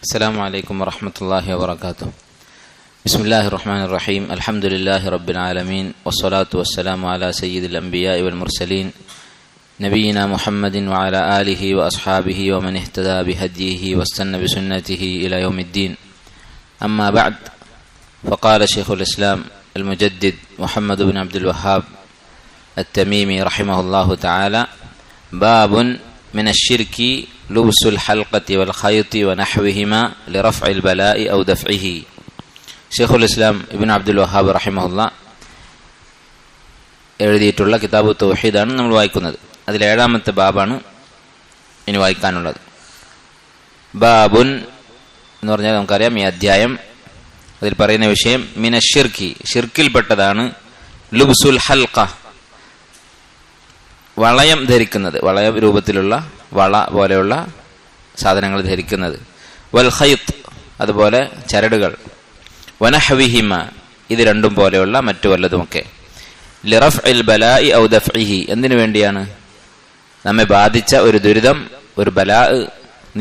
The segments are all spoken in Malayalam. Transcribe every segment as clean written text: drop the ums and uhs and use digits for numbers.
അസ്സലാമു അലൈക്കും വറഹ്മത്തുള്ളാഹി വബറകാതുഹു. ബിസ്മില്ലാഹിർ റഹ്മാനിർ റഹീം. അൽഹംദുലില്ലാഹി റബ്ബിൽ ആലമീൻ വസ്സലാത്തു വസ്സലാമു അലാ സയ്യിദിൽ അംബിയാഇ വൽ മുർസലീൻ നബിയിനാ മുഹമ്മദിൻ വഅലാ ആലിഹി വഅസ്ഹാബിഹി വമൻ ഇഹ്തദാ ബിഹദിയിഹി വസ്തന്ന ബിസുന്നതിഹി ഇലാ യൗമിദ്ദീൻ. അമ്മാ ബഅദ്. ഫഖാല ശൈഖുൽ ഇസ്ലാം അൽ മുജദ്ദിദ് മുഹമ്മദ് ഇബ്നു അബ്ദുൽ വഹ്ഹാബ് അത്തമീമി റഹിമഹുല്ലാഹു തആല ബാബുൻ മിനശ് ശിർക്കി ലുബ്സുൽ ഹൽഖത്തി വൽ ഖൈത്തി വനഹ്വിഹിമാ ലിറഫ്ഇൽ ബലാഇ ഔ ദഫ്ഇഹി. ശൈഖുൽ ഇസ്ലാം ഇബ്നു അബ്ദുൽ വഹ്ഹാബ് റഹിമഹുല്ലാ എഴുതിയിട്ടുള്ള കിതാബു തൗഹീദാണ് നമ്മൾ വായിക്കുന്നത്. അതിൽ 7ാമത്തെ ബാബാണ് ഇനി വായിക്കാനുള്ളത്. ബാബുൻ എന്ന് പറഞ്ഞാൽ നമുക്കറിയാം ഈ അധ്യായം, അതിൽ പറയുന്ന വിഷയം മിനശ് ശിർക്കി, ഷിർക്കിൽപ്പെട്ടതാണ് ലുബ്സുൽ ഹൽഖ, വളയം ധരിക്കുന്നത്, വളയ രൂപത്തിലുള്ള വള പോലെയുള്ള സാധനങ്ങൾ ധരിക്കുന്നത്, വൽ ഖൈത്ത് അതുപോലെ ചരടുകൾ, വനഹ്വിഹിമ ഇത് രണ്ടും പോലെയുള്ള മറ്റു വല്ലതുമൊക്കെ, ലിറഫ്ഇൽ ബലാഇ ഔ ദഫ്ഇഹി എന്തിനു വേണ്ടിയാണ്? നമ്മെ ബാധിച്ച ഒരു ദുരിതം, ഒരു ബലാ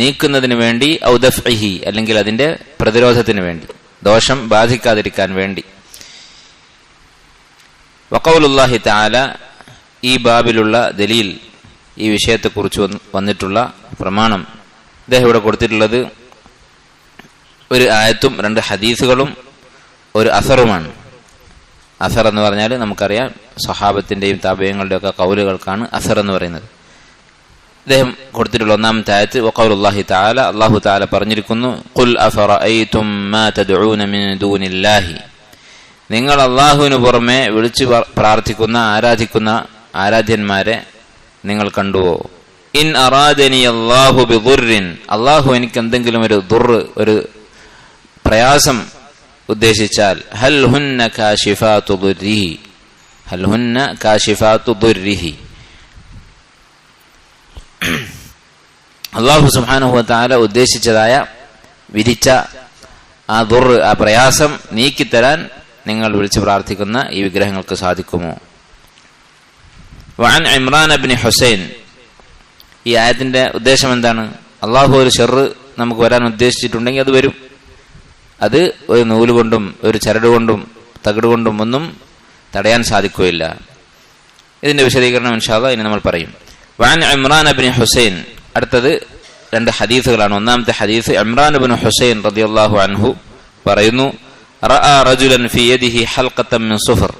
നീക്കുന്നതിന് വേണ്ടി, ഔ ദഫ്ഇഹി അല്ലെങ്കിൽ അതിന്റെ പ്രതിരോധത്തിന് വേണ്ടി, ദോഷം ബാധിക്കാതിരിക്കാൻ വേണ്ടി. വഖൗലുല്ലാഹി തആല, ഈ ബാബിലുള്ള ദലീൽ, ഈ വിഷയത്തെക്കുറിച്ച് വന്നിട്ടുള്ള പ്രമാണം അദ്ദേഹം ഇവിടെ കൊടുത്തിട്ടുള്ളത് ഒരു ആയത്തും 2 ഹദീസുകളും ഒരു അസറുമാണ്. അസർ എന്ന് പറഞ്ഞാൽ നമുക്കറിയാം സ്വഹാബത്തിന്റെയും താബഈങ്ങളുടെയും ഒക്കെ ഖൗലുകൾക്കാണ് അസർ എന്ന് പറയുന്നത്. അദ്ദേഹം കൊടുത്തിട്ടുള്ള 1ാമത്തെ ആയത്ത് വഖൗലുല്ലാഹി തആല, അല്ലാഹു തആല പറഞ്ഞിരിക്കുന്നു, ഖുൽ അഫറഅയ്തും മാ തദ്ഊന മിൻ ദൂനില്ലാഹി, നിങ്ങൾ അല്ലാഹുവിന് പുറമെ വിളിച്ചു പ്രാർത്ഥിക്കുന്ന ആരാധിക്കുന്ന ആരാധ്യന്മാരെ നിങ്ങൾ കണ്ടുവോ? ഇൻ അറാദനി അല്ലാഹു ബിദുർരിൻ, അല്ലാഹു എനിക്ക് എന്തെങ്കിലും ഒരു ദുർറ്, ഒരു പ്രയാസം ഉദ്ദേശിച്ചാൽ, ഹൽ ഹുന്ന കാശിഫാതു ദുർരിഹി, ഹൽ ഹുന്ന കാശിഫാതു ദുർരിഹി, അല്ലാഹു സുബ്ഹാനഹു വ തആല ഉദ്ദേശിച്ചതായ വിധിച്ച ആ ദുർറ്, ആ പ്രയാസം നീക്കിത്തരാൻ നിങ്ങൾ വിളിച്ചു പ്രാർത്ഥിക്കുന്ന ഈ വിഗ്രഹങ്ങൾക്ക് സാധിക്കുമോ? വഅൻ ഇമ്രാൻ ഇബ്നു ഹുസൈൻ, ഈ ആയത്തിന്റെ ഉദ്ദേശം എന്താണ്? അല്ലാഹു ഒരു ഷർറ് നമുക്ക് വരാൻ ഉദ്ദേശിച്ചിട്ടുണ്ടെങ്കിൽ അത് വരും. അത് ഒരു നൂല് കൊണ്ടും ഒരു ചരട് കൊണ്ടും തകിട് കൊണ്ടും ഒന്നും തടയാൻ സാധിക്കുകയില്ല. ഇതിന്റെ വിശദീകരണം ഇൻഷാ അല്ലാഹ് ഇനി നമ്മൾ പറയും. വഅൻ ഇമ്രാൻ ഇബ്നു ഹുസൈൻ, അടുത്തത് 2 ഹദീസുകളാണ്. 1ാമത്തെ ഹദീസ് ഇമ്രാൻ ഇബ്നു ഹുസൈൻ റളിയല്ലാഹു അൻഹു പറയുന്നു, റഅ റജുലൻ ഫീ യദിഹി ഹൽഖത്തൻ മിൻ സുഫർ,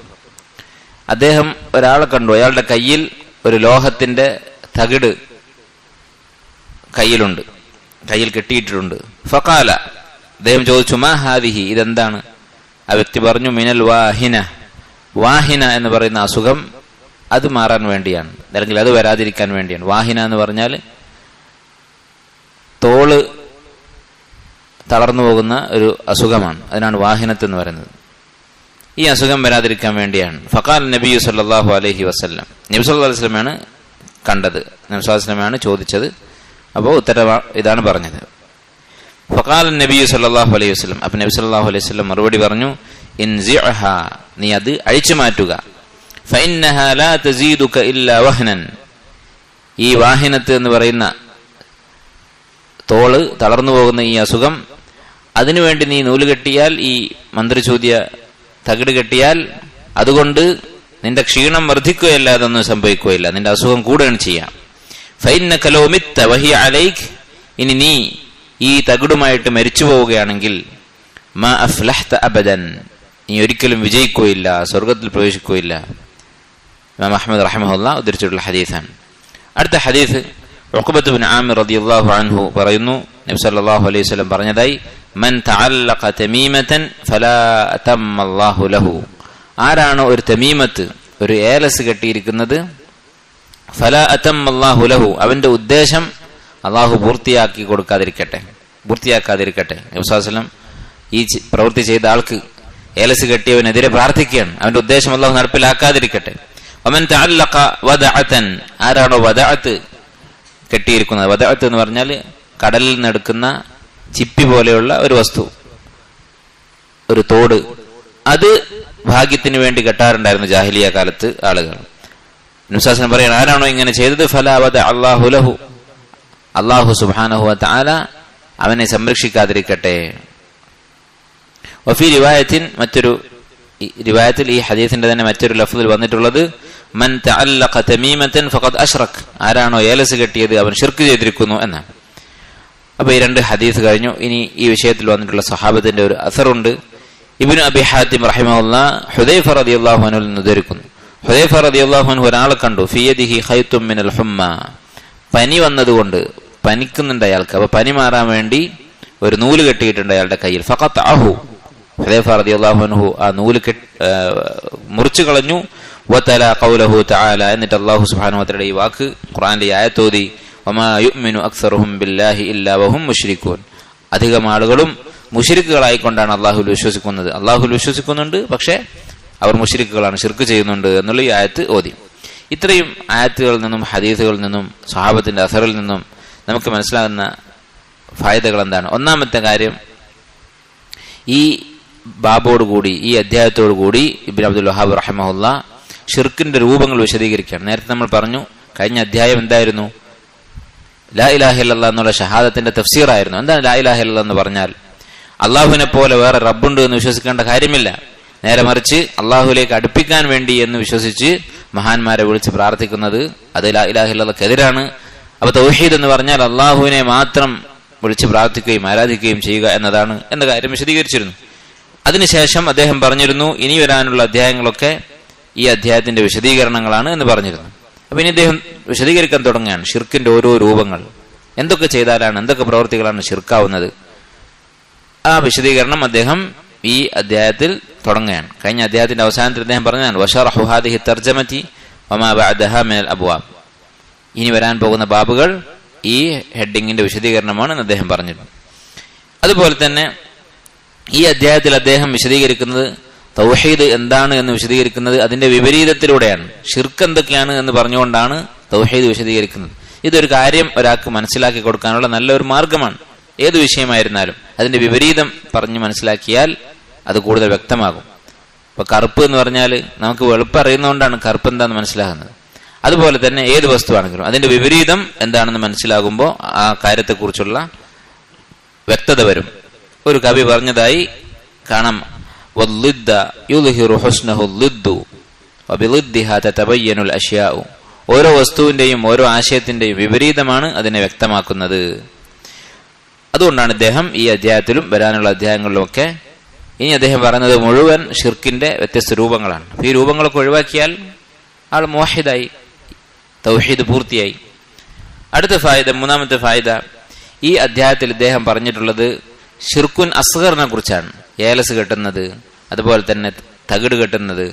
അദ്ദേഹം ഒരാളെ കണ്ടു, അയാളുടെ കയ്യിൽ ഒരു ലോഹത്തിന്റെ തകിട് കയ്യിലുണ്ട്, കയ്യിൽ കെട്ടിയിട്ടുണ്ട്. ഫഖാല, അദ്ദേഹം ചോദിച്ചു, മാ ഹാദിഹി, ഇതെന്താണ്? ആ വ്യക്തി പറഞ്ഞു, മിനൽ വാഹിന, വാഹിന എന്ന് പറയുന്ന അസുഖം അത് മാറാൻ വേണ്ടിയാണ്, അല്ലെങ്കിൽ അത് വരാതിരിക്കാൻ വേണ്ടിയാണ്. വാഹിന എന്ന് പറഞ്ഞാൽ തോള് തളർന്നു പോകുന്ന ഒരു അസുഖമാണ്, അതിനാണ് വാഹിനത്ത് എന്ന് പറയുന്നത്. ഈ അസുഖം വരാതിരിക്കാൻ വേണ്ടിയാണ്. ഫഖാൽ നബി സല്ലല്ലാഹു അലൈഹി വസല്ലം, നബി സല്ലല്ലാഹു അലൈഹി വസല്ലമയാണ് കണ്ടത്, നബി സല്ലല്ലാഹു അലൈഹി വസല്ലമയാണ് ചോദിച്ചത്. അപ്പോൾ ഉത്തരം ഇതാണ് പറഞ്ഞത്. ഫഖാൽ നബി സല്ലല്ലാഹു അലൈഹി വസല്ലം, അപ്പോൾ നബി സല്ലല്ലാഹു അലൈഹി വസല്ലം മറുപടി പറഞ്ഞു, ഇൻസിഅഹ, നീ അത് അഴിച്ചു മാറ്റുക. ഫഇന്നഹാ ലാ തസീദുക ഇല്ലാ വഹ്നൻ, ഈ വാഹിനത്ത് എന്ന് പറയുന്ന തോള് തളർന്നു പോകുന്ന ഈ അസുഖം, അതിനുവേണ്ടി നീ നൂല് കെട്ടിയാൽ, ഈ മന്ത്രിചൂതിയ തകിട് കെട്ടിയാൽ, അതുകൊണ്ട് നിന്റെ ക്ഷീണം വർദ്ധിക്കുകയല്ലാതെ ഒന്നും സംഭവിക്കുകയില്ല, നിന്റെ അസുഖം കൂടുകയാണ് ചെയ്യാം. ഫഇന്നക ലൗ മിത്ത വഹിയ അലൈക്, ഇനി നീ ഈ തകിടുമായിട്ട് മരിച്ചു പോവുകയാണെങ്കിൽ, മാ അഫ്ലഹ്ത അബദൻ, നീ ഒരിക്കലും വിജയിക്കുകയില്ല, സ്വർഗത്തിൽ പ്രവേശിക്കുകയില്ല. ഇമാം അഹ്മദ് റഹിമഹുല്ലാഹ് ഉദ്ധരിച്ചിട്ടുള്ള ഹദീസാണ്. അടുത്ത ഹദീസ് ഉഖബത്ത് ഇബ്നു ആമിർ റളിയല്ലാഹു അൻഹു പറയുന്നു, നബി സല്ലല്ലാഹു അലൈഹി വസല്ലം പറഞ്ഞതായി, മൻ തഅല്ലഖ തമീമതൻ ഫലാ അതമ്മല്ലാഹു ലഹു, ആരാണോ ഒരു തമീമത്ത്, ഒരു ഏലസ് കെട്ടിയിരിക്കുന്നത്, ഫലാ അതമ്മല്ലാഹു ലഹു, അവന്റെ ഉദ്ദേശം അല്ലാഹു പൂർത്തിയാക്കാതിരിക്കട്ടെ. നബി സല്ലല്ലാഹു അലൈഹി വസല്ലം ഈ പ്രവൃത്തി ചെയ്ത ആൾക്ക്, ഏലസ് കെട്ടിയവനെതിരെ പ്രാർത്ഥിക്കുകയാണ്, അവന്റെ ഉദ്ദേശം അല്ലാഹു നടപ്പിലാക്കാതിരിക്കട്ടെ. വമൻ തഅല്ലഖ വദഅതൻ, ആരാണോ വദഅത്ത് കെട്ടിയിരിക്കുന്നത്, വദഅത്ത് എന്ന് പറഞ്ഞാൽ കടലിൽ നിന്നെടുക്കുന്ന ചിപ്പി പോലെയുള്ള ഒരു വസ്തു, ഒരു തോട്, അത് ഭാഗ്യത്തിന് വേണ്ടി കെട്ടാറുണ്ടായിരുന്നു ജാഹിലിയ കാലത്ത് ആളുകൾ. നബി സല്ലല്ലാഹു അലൈഹി വസല്ലം പറയാൻ, ആരാണോ ഇങ്ങനെ ചെയ്തത്, ഫലാ വദഅ അല്ലാഹു ലഹു, അല്ലാഹു സുബ്ഹാനഹു വ തആല അവനെ സംരക്ഷിക്കാതിരിക്കട്ടെ. വഫി റിവായത്തിൻ, മറ്റൊരു റിവായത്തിൽ ഈ ഹദീസിന്റെ തന്നെ മറ്റൊരു ലഫ്ദിൽ വന്നിട്ടുള്ളത് മൻ തഅല്ലഖ തമീമതൻ ഫഖദ് അശ്റക്, ആരാണോ ഏലസ് കെട്ടിയത് അവൻ ശിർക്ക് ചെയ്തിരിക്കുന്നു എന്നാണ്. അപ്പൊ ഈ രണ്ട് ഹദീസ് കഴിഞ്ഞു. ഇനി ഈ വിഷയത്തിൽ വന്നിട്ടുള്ള സഹാബത്തിന്റെ ഒരു അസറുണ്ട്. ഇബ്നു അബി ഹാത്തിം റഹിമഹുല്ലാഹ് ഹുദൈഫ റളിയല്ലാഹു അൻഹു നിന്ന് ഉദ്ധരിക്കുന്നു. ഹുദൈഫ റളിയല്ലാഹു അൻഹു ഒരാളെ കണ്ടു, ഫിയദിഹി ഖൈത്തും മിനൽ ഹുമ്മ, പനി വന്നതുകൊണ്ട് പനിക്കുന്നുണ്ട് അയാൾക്ക്. അപ്പൊ പനി മാറാൻ വേണ്ടി ഒരു നൂല് കെട്ടിയിട്ടുണ്ട് അയാളുടെ കയ്യിൽ. ഫഖതഅഹു, ഹുദൈഫ റളിയല്ലാഹു അൻഹു ആ നൂല് മുറിച്ചു കളഞ്ഞു. വതല ഖൗലഹു തആല, എന്നിട്ട് അല്ലാഹു സുബ്ഹാനഹു വതആല ഈ വാക്ക് ഖുർആനിലെ ആയത്ത് ഓതി, വമാ യുഅ്മിനു അക്സറുഹും ബില്ലാഹി ഇല്ലാ വഹും മുശ്രികൂൻ, അധികം ആളുകളും മുശ്രിക്കുകളായിക്കൊണ്ടാണ് അള്ളാഹുൽ വിശ്വസിക്കുന്നത്. അള്ളാഹുൽ വിശ്വസിക്കുന്നുണ്ട്, പക്ഷെ അവർ മുശ്രിക്കുകളാണ്, ശിർക്ക് ചെയ്യുന്നുണ്ട് എന്നുള്ള ഈ ആയത്ത് ഓതി. ഇത്രയും ആയത്തുകളിൽ നിന്നും ഹദീസുകളിൽ നിന്നും സ്വഹാബത്തിന്റെ അസറിൽ നിന്നും നമുക്ക് മനസ്സിലാകുന്ന ഫായിദകൾ എന്താണ്? ഒന്നാമത്തെ കാര്യം, ഈ ബാബോടുകൂടി, ഈ അധ്യായത്തോടുകൂടി ഇബ്നു അബ്ദുൽ വഹാബ് റഹിമഹുല്ലാ ഷിർക്കിന്റെ രൂപങ്ങൾ വിശദീകരിക്കുകയാണ്. നേരത്തെ നമ്മൾ പറഞ്ഞു, കഴിഞ്ഞ അധ്യായം എന്തായിരുന്നു? ലാ ഇലാഹ ഇല്ലല്ലാഹ് എന്നുള്ള ഷഹാദത്തിന്റെ തഫ്സീറായിരുന്നു. എന്താണ് ലാ ഇലാഹ ഇല്ലല്ലാഹ് എന്ന് പറഞ്ഞാൽ? അള്ളാഹുവിനെ പോലെ വേറെ റബ്ബുണ്ട് എന്ന് വിശ്വസിക്കേണ്ട കാര്യമില്ല, നേരെ മറിച്ച് അള്ളാഹുവിലേക്ക് അടുപ്പിക്കാൻ വേണ്ടി എന്ന് വിശ്വസിച്ച് മഹാന്മാരെ വിളിച്ച് പ്രാർത്ഥിക്കുന്നത് അത് ലാ ഇലാഹ ഇല്ലല്ലാഹ്ക്കെതിരാണ്. അപ്പൊ തൗഹീദ് എന്ന് പറഞ്ഞാൽ അള്ളാഹുവിനെ മാത്രം വിളിച്ച് പ്രാർത്ഥിക്കുകയും ആരാധിക്കുകയും ചെയ്യുക എന്നതാണ് എന്ന കാര്യം വിശദീകരിച്ചിരുന്നു. അതിനുശേഷം അദ്ദേഹം പറഞ്ഞിരുന്നു, ഇനി വരാനുള്ള അധ്യായങ്ങളൊക്കെ ഈ അധ്യായത്തിന്റെ വിശദീകരണങ്ങളാണ് എന്ന് പറഞ്ഞിരുന്നു. അപ്പൊ ഇനി അദ്ദേഹം വിശദീകരിക്കാൻ തുടങ്ങുകയാണ് ഷിർക്കിന്റെ ഓരോ രൂപങ്ങൾ, എന്തൊക്കെ ചെയ്താലാണ്, എന്തൊക്കെ പ്രവൃത്തികളാണ് ഷിർക്കാവുന്നത്. ആ വിശദീകരണം അദ്ദേഹം ഈ അധ്യായത്തിൽ തുടങ്ങുകയാണ്. കഴിഞ്ഞ അധ്യായത്തിന്റെ അവസാനത്തിൽ അദ്ദേഹം പറഞ്ഞതാണ് വശറഹു ഹാദിഹി തർജമതി വമാ ബഅദഹാ മിനൽ അബ്വാബ്, ഇനി വരാൻ പോകുന്ന ബാബുകൾ ഈ ഹെഡിങ്ങിന്റെ വിശദീകരണമാണ് എന്ന് അദ്ദേഹം പറഞ്ഞിരുന്നു. അതുപോലെ തന്നെ ഈ അധ്യായത്തിൽ അദ്ദേഹം വിശദീകരിക്കുന്നത് തൗഹീദ് എന്താണ് എന്ന് വിശദീകരിക്കുന്നത് അതിന്റെ വിപരീതത്തിലൂടെയാണ്. ഷിർക്ക് എന്തൊക്കെയാണ് എന്ന് പറഞ്ഞുകൊണ്ടാണ് തൗഹീദ് വിശദീകരിക്കുന്നത്. ഇതൊരു കാര്യം ഒരാൾക്ക് മനസ്സിലാക്കി കൊടുക്കാനുള്ള നല്ലൊരു മാർഗമാണ്. ഏത് വിഷയമായിരുന്നാലും അതിന്റെ വിപരീതം പറഞ്ഞ് മനസ്സിലാക്കിയാൽ അത് കൂടുതൽ വ്യക്തമാകും. ഇപ്പൊ കറുപ്പ് എന്ന് പറഞ്ഞാൽ നമുക്ക് വെളുപ്പ് അറിയുന്നതുകൊണ്ടാണ് കറുപ്പ് എന്താണെന്ന് മനസ്സിലാകുന്നത്. അതുപോലെ തന്നെ ഏത് വസ്തുവാണെങ്കിലും അതിന്റെ വിപരീതം എന്താണെന്ന് മനസ്സിലാകുമ്പോൾ ആ കാര്യത്തെക്കുറിച്ചുള്ള വ്യക്തത വരും. ഒരു കവി പറഞ്ഞതായി കാണാം, ഓരോ വസ്തുവിന്റെയും ഓരോ ആശയത്തിന്റെയും വിപരീതമാണ് അതിനെ വ്യക്തമാക്കുന്നത്. അതുകൊണ്ടാണ് ഇദ്ദേഹം ഈ അധ്യായത്തിലും വരാനുള്ള അധ്യായങ്ങളിലുമൊക്കെ ഇനി അദ്ദേഹം പറയുന്നത് മുഴുവൻ ഷിർക്കിന്റെ വ്യത്യസ്ത രൂപങ്ങളാണ്. ഈ രൂപങ്ങളൊക്കെ ഒഴിവാക്കിയാൽ ആൾ മുവഹിദായി, തൗഹീദ് പൂർത്തിയായി. അടുത്ത ഫായിദ, മൂന്നാമത്തെ ഫായിദ, ഈ അധ്യായത്തിൽ ഇദ്ദേഹം പറഞ്ഞിട്ടുള്ളത് ഷിർക്കുൻ അസ്ഗറിനെ കുറിച്ചാണ്. ഏലസ് കെട്ടുന്നത്, അതുപോലെ തന്നെ തകിട് കെട്ടുന്നത്,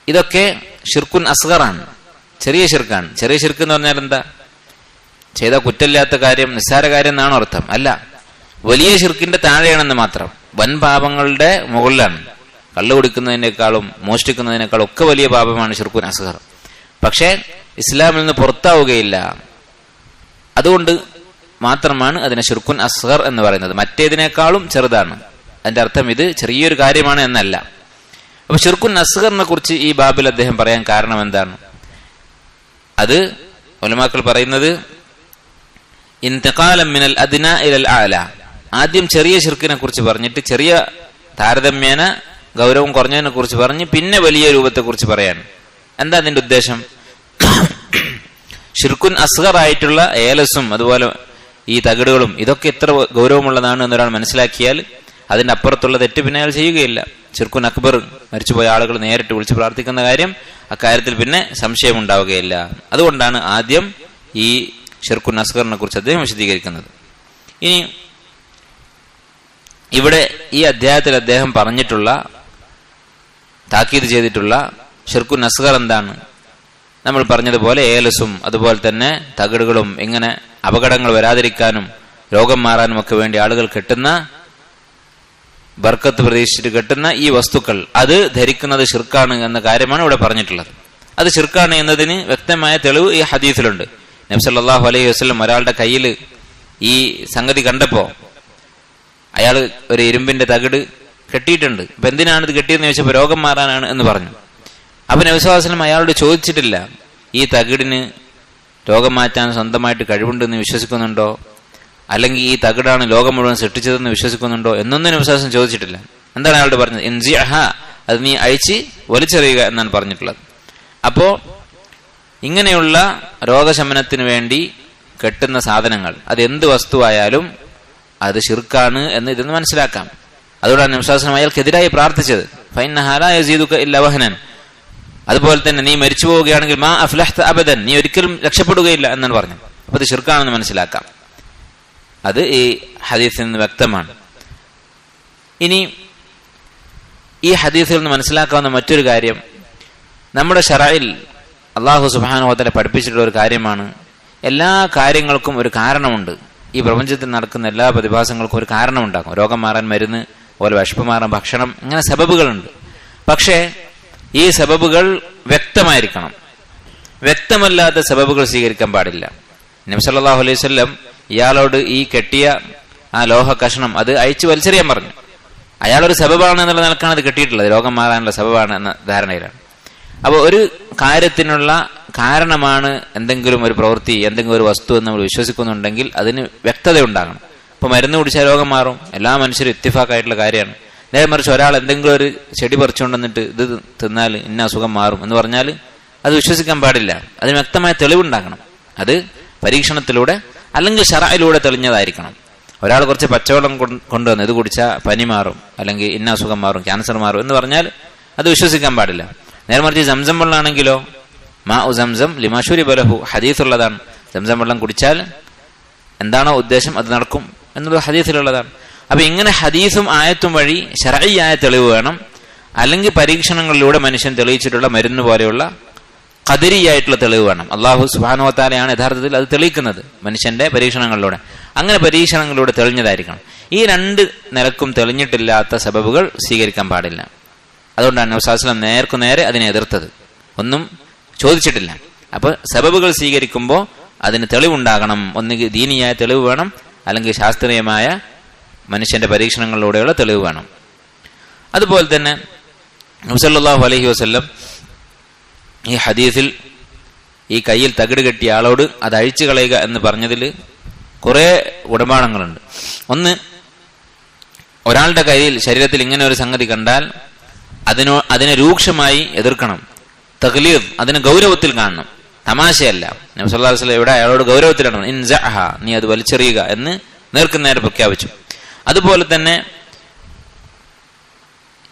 ഇതൊക്കെ ഷിർക്കുൻ അസ്ഗറാണ്, ചെറിയ ഷിർക്കാണ്. ചെറിയ ഷിർക്ക് എന്ന് പറഞ്ഞാൽ എന്താ? ചെയ്ത കുറ്റമില്ലാത്ത കാര്യം, നിസ്സാര കാര്യം എന്നാണോ അർത്ഥം? അല്ല, വലിയ ഷിർക്കിന്റെ താഴെയാണെന്ന് മാത്രം. വൻ പാപങ്ങളുടെ മുകളിലാണ്. കള്ളു കുടിക്കുന്നതിനേക്കാളും മോഷ്ടിക്കുന്നതിനേക്കാളും ഒക്കെ വലിയ പാപമാണ് ഷിർക്കുൻ അസ്ഗർ. പക്ഷേ ഇസ്ലാമിൽ നിന്ന് പുറത്താവുകയില്ല. അതുകൊണ്ട് മാത്രമാണ് അതിനെ ഷിർക്കുൻ അസ്ഗർ എന്ന് പറയുന്നത്. മറ്റേതിനേക്കാളും ചെറുതാണ്. അതിന്റെ അർത്ഥം ഇത് ചെറിയൊരു കാര്യമാണ് എന്നല്ല. അപ്പൊ ഷിർക്കുൻ അസ്ഗറിനെ കുറിച്ച് ഈ ബാബിൽ അദ്ദേഹം പറയാൻ കാരണം എന്താണ്? അത് ഉലമാക്കൾ പറയുന്നത് ഇന്തിഖാലൻ മിനൽ അദ്നാ ഇലൽ അഅല, ആദ്യം ചെറിയ ഷിർക്കിനെ കുറിച്ച് പറഞ്ഞിട്ട് ചെറിയ താരതമ്യേന ഗൗരവം കുറഞ്ഞതിനെ കുറിച്ച് പറഞ്ഞ് പിന്നെ വലിയ രൂപത്തെ കുറിച്ച് പറയാണ്. എന്താ അതിന്റെ ഉദ്ദേശം? ഷിർക്കുൻ അസ്ഗർ ആയിട്ടുള്ള ഏലസും അതുപോലെ ഈ തകിടുകളും ഇതൊക്കെ എത്ര ഗൗരവമുള്ളതാണ് എന്നൊരാൾ മനസ്സിലാക്കിയാൽ അതിന്റെ അപ്പുറത്തുള്ള തെറ്റ് പിന്നെ അയാൾ ചെയ്യുകയില്ല. ഷിർക്കുൻ അക്ബർ, മരിച്ചുപോയ ആളുകൾ നേരിട്ട് വിളിച്ച് പ്രാർത്ഥിക്കുന്ന കാര്യം, അക്കാര്യത്തിൽ പിന്നെ സംശയം ഉണ്ടാവുകയില്ല. അതുകൊണ്ടാണ് ആദ്യം ഈ ഷിർക്കുൻ അസ്ഗറിനെ കുറിച്ച് അദ്ദേഹം വിശദീകരിക്കുന്നത്. ഇനി ഇവിടെ ഈ അധ്യായത്തിൽ അദ്ദേഹം പറഞ്ഞിട്ടുള്ള, താക്കീത് ചെയ്തിട്ടുള്ള ഷിർക്കുൻ അസ്ഗർ എന്താണ്? നമ്മൾ പറഞ്ഞതുപോലെ ഏലസും അതുപോലെ തന്നെ തകിടുകളും ഇങ്ങനെ അപകടങ്ങൾ വരാതിരിക്കാനും രോഗം മാറാനും ഒക്കെ വേണ്ടി ആളുകൾ കെട്ടുന്ന, ബർക്കത്ത് പ്രതീക്ഷിച്ചിട്ട് കെട്ടുന്ന ഈ വസ്തുക്കൾ, അത് ധരിക്കുന്നത് ഷിർക്കാണ് എന്ന കാര്യമാണ് ഇവിടെ പറഞ്ഞിട്ടുള്ളത്. അത് ഷിർക്കാണ് എന്നതിന് വ്യക്തമായ തെളിവ് ഈ ഹദീസിലുണ്ട്. നബി സല്ലല്ലാഹു അലൈഹി വസല്ലം ഒരാളുടെ കയ്യിൽ ഈ സംഗതി കണ്ടപ്പോ അയാൾ ഒരു ഇരുമ്പിന്റെ തകിട് കെട്ടിയിട്ടുണ്ട്. അപ്പൊ എന്തിനാണ് ഇത് കെട്ടിയെന്ന് ചോദിച്ചപ്പോൾ രോഗം മാറാനാണ് എന്ന് പറഞ്ഞു. അപ്പൊ നബി സല്ലല്ലാഹു അലൈഹി വസല്ലം അയാളോട് ചോദിച്ചിട്ടില്ല ഈ തകിടിന് രോഗം മാറ്റാൻ സ്വന്തമായിട്ട് കഴിവുണ്ടെന്ന് വിശ്വസിക്കുന്നുണ്ടോ, അല്ലെങ്കിൽ ഈ തകിടാണ് ലോകം മുഴുവൻ സൃഷ്ടിച്ചതെന്ന് വിശ്വസിക്കുന്നുണ്ടോ എന്നൊന്നും നബി സല്ലല്ലാഹു അലൈഹി വസല്ലം ചോദിച്ചിട്ടില്ല. എന്താണ് അയാളോട് പറഞ്ഞത്? ഇൻസിഅഹ, അത് നീ അഴിച്ച് വലിച്ചെറിയുക എന്നാണ് പറഞ്ഞിട്ടുള്ളത്. അപ്പോ ഇങ്ങനെയുള്ള രോഗശമനത്തിന് വേണ്ടി കെട്ടുന്ന സാധനങ്ങൾ അത് എന്ത് വസ്തുവായാലും അത് ശിർക്കാണ് എന്ന് ഇതെന്ന് മനസ്സിലാക്കാം. അതുകൊണ്ടാണ് നബി സല്ലല്ലാഹു അലൈഹി വസല്ലം അയാൾക്കെതിരായി പ്രാർത്ഥിച്ചത്. ഫഇന്നഹാ ലാ യസീദുക ഇല്ലാ വഹനൻ. അതുപോലെ തന്നെ നീ മരിച്ചു പോവുകയാണെങ്കിൽ മാ അഫ്ലഹ്ത അബദൻ, നീ ഒരിക്കലും രക്ഷപ്പെടുകയില്ല എന്നാണ് പറഞ്ഞത്. അപ്പൊ അത് ശിർക്കാണെന്ന് മനസ്സിലാക്കാം. അത് ഈ ഹദീസിൽ നിന്ന് വ്യക്തമാണ്. ഇനി ഈ ഹദീസിൽ നിന്ന് മനസ്സിലാക്കാവുന്ന മറ്റൊരു കാര്യം, നമ്മുടെ ശറഇൽ അല്ലാഹു സുബ്ഹാനഹു വ തആല പഠിപ്പിച്ചിട്ടുള്ള ഒരു കാര്യമാണ്, എല്ലാ കാര്യങ്ങൾക്കും ഒരു കാരണമുണ്ട്. ഈ പ്രപഞ്ചത്തിൽ നടക്കുന്ന എല്ലാ പ്രതിഭാസങ്ങൾക്കും ഒരു കാരണമുണ്ടാകും. രോഗം മാറാൻ മരുന്ന്, അതുപോലെ വിശപ്പ് മാറാൻ ഭക്ഷണം, ഇങ്ങനെ സബബുകളുണ്ട്. പക്ഷേ ഈ സബബുകൾ വ്യക്തമായിരിക്കണം. വ്യക്തമല്ലാത്ത സബബുകൾ സ്വീകരിക്കാൻ പാടില്ല. നബി സല്ലല്ലാഹു അലൈഹി വസല്ലം ഇയാളോട് ഈ കെട്ടിയ ആ ലോഹ കഷണം അത് അഴിച്ചു വലിച്ചെറിയാൻ പറഞ്ഞു. അയാളൊരു സബബാണ് എന്നുള്ള നിലക്കാണ് അത് കെട്ടിയിട്ടുള്ളത്, രോഗം മാറാനുള്ള സബബാണ് എന്ന ധാരണയിലാണ്. അപ്പോൾ ഒരു കാര്യത്തിനുള്ള കാരണമാണ് എന്തെങ്കിലും ഒരു പ്രവൃത്തി, എന്തെങ്കിലും ഒരു വസ്തു എന്ന് നമ്മൾ വിശ്വസിക്കുന്നുണ്ടെങ്കിൽ അതിന് വ്യക്തത ഉണ്ടാകണം. ഇപ്പൊ മരുന്ന് കുടിച്ചാൽ രോഗം മാറും, എല്ലാ മനുഷ്യരും ഇത്തിഫാക്കായിട്ടുള്ള കാര്യമാണ്. നേരെ മറിച്ച് ഒരാൾ എന്തെങ്കിലും ഒരു ചെടി പറിച്ചുകൊണ്ടെന്നിട്ട് ഇത് തിന്നാൽ ഇന്ന അസുഖം മാറും എന്ന് പറഞ്ഞാൽ അത് വിശ്വസിക്കാൻ പാടില്ല. അതിന് വ്യക്തമായ തെളിവുണ്ടാകണം. അത് പരീക്ഷണത്തിലൂടെ അല്ലെങ്കിൽ ശറഇലൂടെ തെളിഞ്ഞതായിരിക്കണം. ഒരാൾ കുറച്ച് പച്ചവെള്ളം കൊണ്ടുവന്ന് ഇത് കുടിച്ചാൽ പനി മാറും, അല്ലെങ്കിൽ ഇന്ന അസുഖം മാറും, ക്യാൻസർ മാറും എന്ന് പറഞ്ഞാൽ അത് വിശ്വസിക്കാൻ പാടില്ല. നേരെ മറിച്ച് സംസം വെള്ളമാണെങ്കിലോ മാ ഉ സംസം ലിമാ ശുരിബ ലഹു, ഹദീസുള്ളതാണ്. സംസം വെള്ളം കുടിച്ചാൽ എന്താണോ ഉദ്ദേശം അത് നടക്കും എന്നുള്ളത് ഹദീസിലുള്ളതാണ്. അപ്പൊ ഇങ്ങനെ ഹദീസും ആയത്തും വഴി ശറഈയായ തെളിവ് വേണം, അല്ലെങ്കിൽ പരീക്ഷണങ്ങളിലൂടെ മനുഷ്യൻ തെളിയിച്ചിട്ടുള്ള മരുന്ന് പോലെയുള്ള ഖദരിയായിട്ടുള്ള തെളിവ് വേണം. അല്ലാഹു സുബ്ഹാനഹു വ തആലയാണ് യഥാർത്ഥത്തിൽ അത് തെളിയിക്കുന്നത് മനുഷ്യന്റെ പരീക്ഷണങ്ങളിലൂടെ. അങ്ങനെ പരീക്ഷണങ്ങളിലൂടെ തെളിഞ്ഞതായിരിക്കണം. ഈ രണ്ട് നിലക്കും തെളിഞ്ഞിട്ടില്ലാത്ത സബബുകൾ സ്വീകരിക്കാൻ പാടില്ല. അതുകൊണ്ടാണ് നബി സല്ലല്ലാഹു അലൈഹി വസല്ലം നേർക്കുനേരെ അതിനെ എതിർത്തത്, ഒന്നും ചോദിച്ചിട്ടില്ല. അപ്പൊ സബബുകൾ സ്വീകരിക്കുമ്പോൾ അതിന് തെളിവുണ്ടാകണം. ഒന്നുകിൽ ദീനിയായ തെളിവ് വേണം, അല്ലെങ്കിൽ ശാസ്ത്രീയമായ മനുഷ്യന്റെ പരീക്ഷണങ്ങളിലൂടെയുള്ള തെളിവ് വേണം. അതുപോലെ തന്നെ നബി സല്ലല്ലാഹു അലൈഹി വസല്ലം ഈ ഹദീസിൽ ഈ കയ്യിൽ തകിട് കെട്ടിയ ആളോട് അത് അഴിച്ചു കളയുക എന്ന് പറഞ്ഞതിൽ കുറെ ഗുണപാഠങ്ങളുണ്ട്. ഒന്ന്, ഒരാളുടെ കയ്യിൽ ശരീരത്തിൽ ഇങ്ങനെ ഒരു സംഗതി കണ്ടാൽ അതിനെ രൂക്ഷമായി എതിർക്കണം. തഗ്ലീദ്, അതിനെ ഗൗരവത്തിൽ കാണണം, തമാശയല്ല. നബി സല്ലല്ലാഹു അലൈഹി വസല്ലം ഇവിടെ അയാളോട് ഗൗരവത്തിലാണ് ഇൻസഅഹ, നീ അത് വലിച്ചെറിയുക എന്ന് നേർക്കുനേരെ പ്രഖ്യാപിച്ചു. അതുപോലെ തന്നെ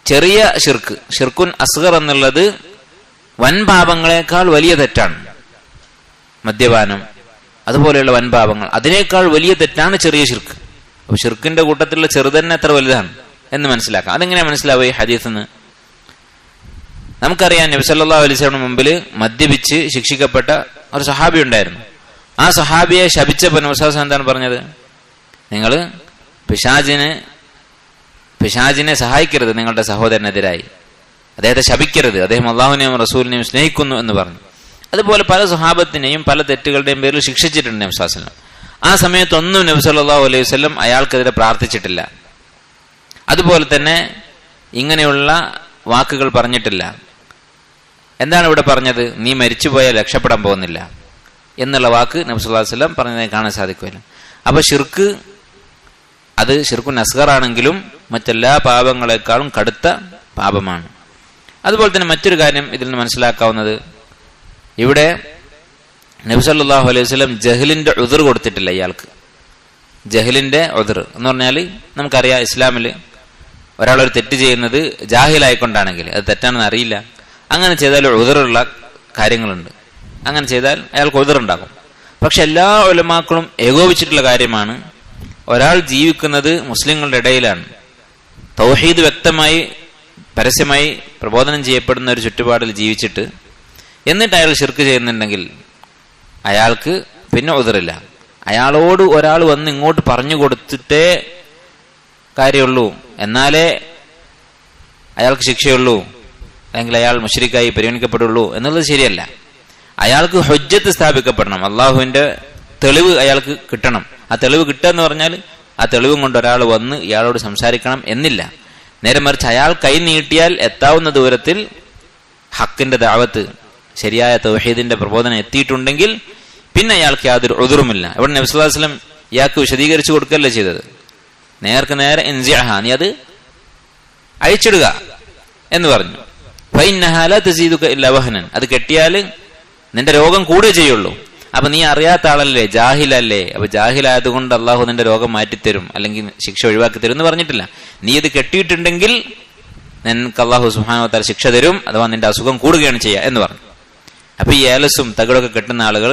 ചെറിയ ഷിർക്ക്, ഷിർക്കുൻ അസ്ഗർ എന്നുള്ളത് വൻപാപങ്ങളെക്കാൾ വലിയ തെറ്റാണ്. മദ്യപാനം അതുപോലെയുള്ള വൻപാപങ്ങൾ, അതിനേക്കാൾ വലിയ തെറ്റാണ് ചെറിയ ഷിർക്ക്. അപ്പൊ ഷിർക്കിന്റെ കൂട്ടത്തിലുള്ള ചെറുതന്നെ എത്ര വലുതാണ് എന്ന് മനസ്സിലാക്കാം. അതെങ്ങനെയാ മനസ്സിലാവുക ഈ ഹദീസിന്ന്? നമുക്കറിയാം, നബി സല്ലല്ലാഹു അലൈഹി വസല്ലം മുമ്പിൽ മദ്യപിച്ച് ശിക്ഷിക്കപ്പെട്ട ഒരു സഹാബി ഉണ്ടായിരുന്നു. ആ സഹാബിയെ ശപിച്ചപ്പോൾ നബി സല്ലല്ലാഹു അലൈഹി വസല്ലം എന്താണ് പറഞ്ഞത്? നിങ്ങൾ പിശാചിനെ സഹായിക്കരുത് നിങ്ങളുടെ സഹോദരനെതിരായി, അദ്ദേഹത്തെ ശപിക്കരുത്, അദ്ദേഹം അള്ളാഹുവിനെയും റസൂലിനെയും സ്നേഹിക്കുന്നു എന്ന് പറഞ്ഞു. അതുപോലെ പല സ്വഹാബത്തിനെയും പല തെറ്റുകളുടെയും പേരിൽ ശിക്ഷിച്ചിട്ടുണ്ട് നബി സല്ലല്ലാഹു അലൈഹി വസല്ലം. ആ സമയത്തൊന്നും നബി സല്ലല്ലാഹു അലൈഹി വസല്ലം അയാൾക്കെതിരെ പ്രാർത്ഥിച്ചിട്ടില്ല. അതുപോലെ തന്നെ ഇങ്ങനെയുള്ള വാക്കുകൾ പറഞ്ഞിട്ടില്ല. എന്താണ് ഇവിടെ പറഞ്ഞത്? നീ മരിച്ചുപോയാൽ രക്ഷപ്പെടാൻ പോകുന്നില്ല എന്നുള്ള വാക്ക് നബി സല്ലല്ലാഹു അലൈഹി വസല്ലം പറഞ്ഞതായി കാണാൻ സാധിക്കില്ല. അപ്പൊ ഷിർക്ക് അത് ഷിർക്കുൻ അസ്ഗർ ആണെങ്കിലും മറ്റെല്ലാ പാപങ്ങളെക്കാളും കടുത്ത പാപമാണ്. അതുപോലെ തന്നെ മറ്റൊരു കാര്യം ഇതിൽ നിന്ന് മനസ്സിലാക്കാവുന്നത്, ഇവിടെ നബി സല്ലല്ലാഹു അലൈഹി വസല്ലം ജഹലിന്റെ ഉദ്ർ കൊടുത്തിട്ടില്ല ഇയാൾക്ക്. ജഹലിന്റെ ഉദ്ർ എന്ന് പറഞ്ഞാൽ നമുക്കറിയാം, ഇസ്ലാമിൽ ഒരാളൊരു തെറ്റ് ചെയ്യുന്നത് ജാഹിലായിക്കൊണ്ടാണെങ്കിൽ, അത് തെറ്റാണെന്ന് അറിയില്ല, അങ്ങനെ ചെയ്താൽ ഉദ്റുള്ള കാര്യങ്ങളുണ്ട്. അങ്ങനെ ചെയ്താൽ അയാൾക്ക് ഉദ്റുണ്ടാകും. പക്ഷെ എല്ലാ ഉലമാക്കളും ഏകോപിച്ചിട്ടുള്ള കാര്യമാണ്, ഒരാൾ ജീവിക്കുന്നത് മുസ്ലിങ്ങളുടെ ഇടയിലാണ്, തൗഹീദ് വ്യക്തമായി പരസ്യമായി പ്രബോധനം ചെയ്യപ്പെടുന്ന ഒരു ചുറ്റുപാടിൽ ജീവിച്ചിട്ട് എന്നിട്ട് അയാൾ ശിർക്ക് ചെയ്യുന്നുണ്ടെങ്കിൽ അയാൾക്ക് പിന്നെ ഉദ്റില്ല. അയാളോട് ഒരാൾ വന്ന് ഇങ്ങോട്ട് പറഞ്ഞു കൊടുത്തിട്ടേ കാര്യമുള്ളൂ, എന്നാലേ അയാൾക്ക് ശിക്ഷയുള്ളൂ, അല്ലെങ്കിൽ അയാൾ മുശ്രിക്കായി പരിഗണിക്കപ്പെടുള്ളൂ എന്നുള്ളത് ശരിയല്ല. അയാൾക്ക് ഹുജ്ജത്ത് സ്ഥാപിക്കപ്പെടണം, അള്ളാഹുവിന്റെ തെളിവ് അയാൾക്ക് കിട്ടണം. ആ തെളിവ് കിട്ടുക എന്ന് പറഞ്ഞാൽ ആ തെളിവും കൊണ്ട് ഒരാൾ വന്ന് ഇയാളോട് സംസാരിക്കണം എന്നില്ല. നേരെ മറിച്ച് അയാൾ കൈ നീട്ടിയാൽ എത്താവുന്ന ദൂരത്തിൽ ഹക്കിന്റെ ദഅവത്ത്, ശരിയായ തൗഹീദിന്റെ പ്രബോധനം എത്തിയിട്ടുണ്ടെങ്കിൽ പിന്നെ അയാൾക്ക് യാതൊരു ഉദ്റുമില്ല. ഇവിടെ നബി സല്ലല്ലാഹു അലൈഹി വസല്ലം ഇയാൾക്ക് വിശദീകരിച്ചു കൊടുക്കല്ലേ ചെയ്തത്. നേർക്ക് നേരെ ഇൻസിഅഹ, നീ അത് അഴിച്ചിടുക എന്ന് പറഞ്ഞു. ഫഇന്നഹാ ലാ തസീദുക ഇല്ലാ വഹനൻ, അത് കെട്ടിയാൽ നിന്റെ രോഗം കൂടുകയേ ചെയ്യുള്ളൂ. അപ്പൊ നീ അറിയാത്ത ആളല്ലേ, ജാഹിലല്ലേ. അപ്പൊ ജാഹിലായതുകൊണ്ട് അള്ളാഹു നിന്റെ രോഗം മാറ്റിത്തരും, അല്ലെങ്കിൽ ശിക്ഷ ഒഴിവാക്കി തരും എന്ന് പറഞ്ഞിട്ടില്ല. നീ ഇത് കെട്ടിയിട്ടുണ്ടെങ്കിൽ നിനക്ക് അള്ളാഹു സുബ്ഹാനഹു വ തആല ശിക്ഷ തരും, അഥവാ നിന്റെ അസുഖം കൂടുകയാണ് ചെയ്യുക എന്ന് പറഞ്ഞു. അപ്പൊ ഈ ഏലസും തകിടൊക്കെ കെട്ടുന്ന ആളുകൾ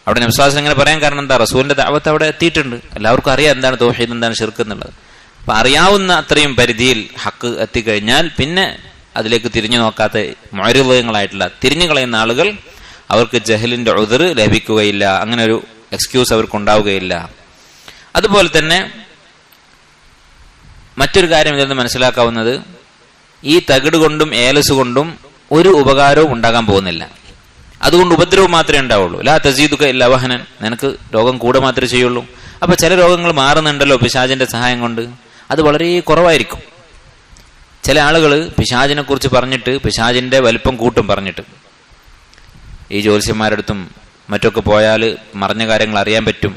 അവിടെ നബി സ്വല്ലല്ലാഹു അലൈഹി വസല്ലം ഇങ്ങനെ പറയാൻ കാരണം എന്താ? റസൂലിന്റെ ദഅവത്ത് അവിടെ എത്തിയിട്ടുണ്ട്. എല്ലാവർക്കും അറിയാം എന്താണ് തൗഹീദ്, എന്താണ് ശിർക്ക് എന്നുള്ളത്. അപ്പൊ അറിയാവുന്ന അത്രയും പരിധിയിൽ ഹക്ക് എത്തിക്കഴിഞ്ഞാൽ പിന്നെ അതിലേക്ക് തിരിഞ്ഞു നോക്കാത്ത മുഅരിളങ്ങളായിട്ടുള്ള തിരിഞ്ഞു കളയുന്ന ആളുകൾ, അവർക്ക് ജഹലിന്റെ ഉദ്ർ ലഭിക്കുകയില്ല, അങ്ങനെ ഒരു എക്സ്ക്യൂസ് അവർക്ക് ഉണ്ടാവുകയില്ല. അതുപോലെ തന്നെ മറ്റൊരു കാര്യം ഇതിൽ നിന്ന് മനസ്സിലാക്കാവുന്നത്, ഈ തകിട് കൊണ്ടും ഏലസ് കൊണ്ടും ഒരു ഉപകാരവും ഉണ്ടാകാൻ പോകുന്നില്ല. അതുകൊണ്ട് ഉപദ്രവം മാത്രമേ ഉണ്ടാവുള്ളൂ. ലാ തസീദുക ഇല്ലാ വഹനൻ, നിനക്ക് രോഗം കൂടെ മാത്രമേ ചെയ്യുള്ളൂ. അപ്പൊ ചില രോഗങ്ങൾ മാറുന്നുണ്ടല്ലോ പിശാചിന്റെ സഹായം കൊണ്ട്, അത് വളരെ കുറവായിരിക്കും. ചില ആളുകൾ പിശാചിനെ കുറിച്ച് പറഞ്ഞിട്ട് പിശാചിന്റെ വലിപ്പം കൂട്ടും പറഞ്ഞിട്ട്. ഈ ജ്യോത്സ്യന്മാരുടെ അടുത്തും മറ്റൊക്കെ പോയാൽ മറഞ്ഞ കാര്യങ്ങൾ അറിയാൻ പറ്റും.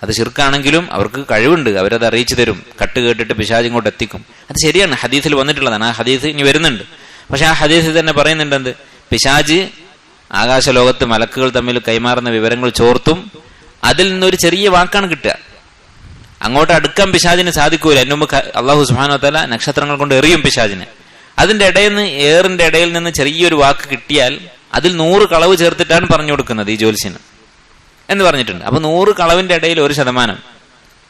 അത് ശിർക്കാണെങ്കിലും അവർക്ക് കഴിവുണ്ട്, അവരത് അറിയിച്ചു തരും. കട്ട് കേട്ടിട്ട് പിശാച് ഇങ്ങോട്ട് എത്തിക്കും. അത് ശരിയാണ്, ഹദീസിൽ വന്നിട്ടുള്ളതാണ്. ആ ഹദീസ് ഇനി വരുന്നുണ്ട്. പക്ഷെ ആ ഹദീസിൽ തന്നെ പറയുന്നുണ്ട് എന്ത്? പിശാച് ആകാശലോകത്ത് മലക്കുകൾ തമ്മിൽ കൈമാറുന്ന വിവരങ്ങൾ ചോർത്തും അതിൽ നിന്നൊരു ചെറിയ വാക്കാണ് കിട്ടുക. അങ്ങോട്ട് അടുക്കാൻ പിശാചിന് സാധിക്കൂല. അതിന് മുമ്പ് അള്ളാഹു സുബ്ഹാനഹു വ തആല നക്ഷത്രങ്ങൾ കൊണ്ട് എറിയും പിശാചിനെ. അതിന്റെ ഇടയിൽ നിന്ന്, ഏറിന്റെ ഇടയിൽ നിന്ന് ചെറിയൊരു വാക്ക് കിട്ടിയാൽ അതിൽ 100 കളവ് ചേർത്തിട്ടാണ് പറഞ്ഞു കൊടുക്കുന്നത് ഈ ജ്യോത്സ്യന് എന്ന് പറഞ്ഞിട്ടുണ്ട്. അപ്പൊ 100 കളവിന്റെ ഇടയിൽ 1%,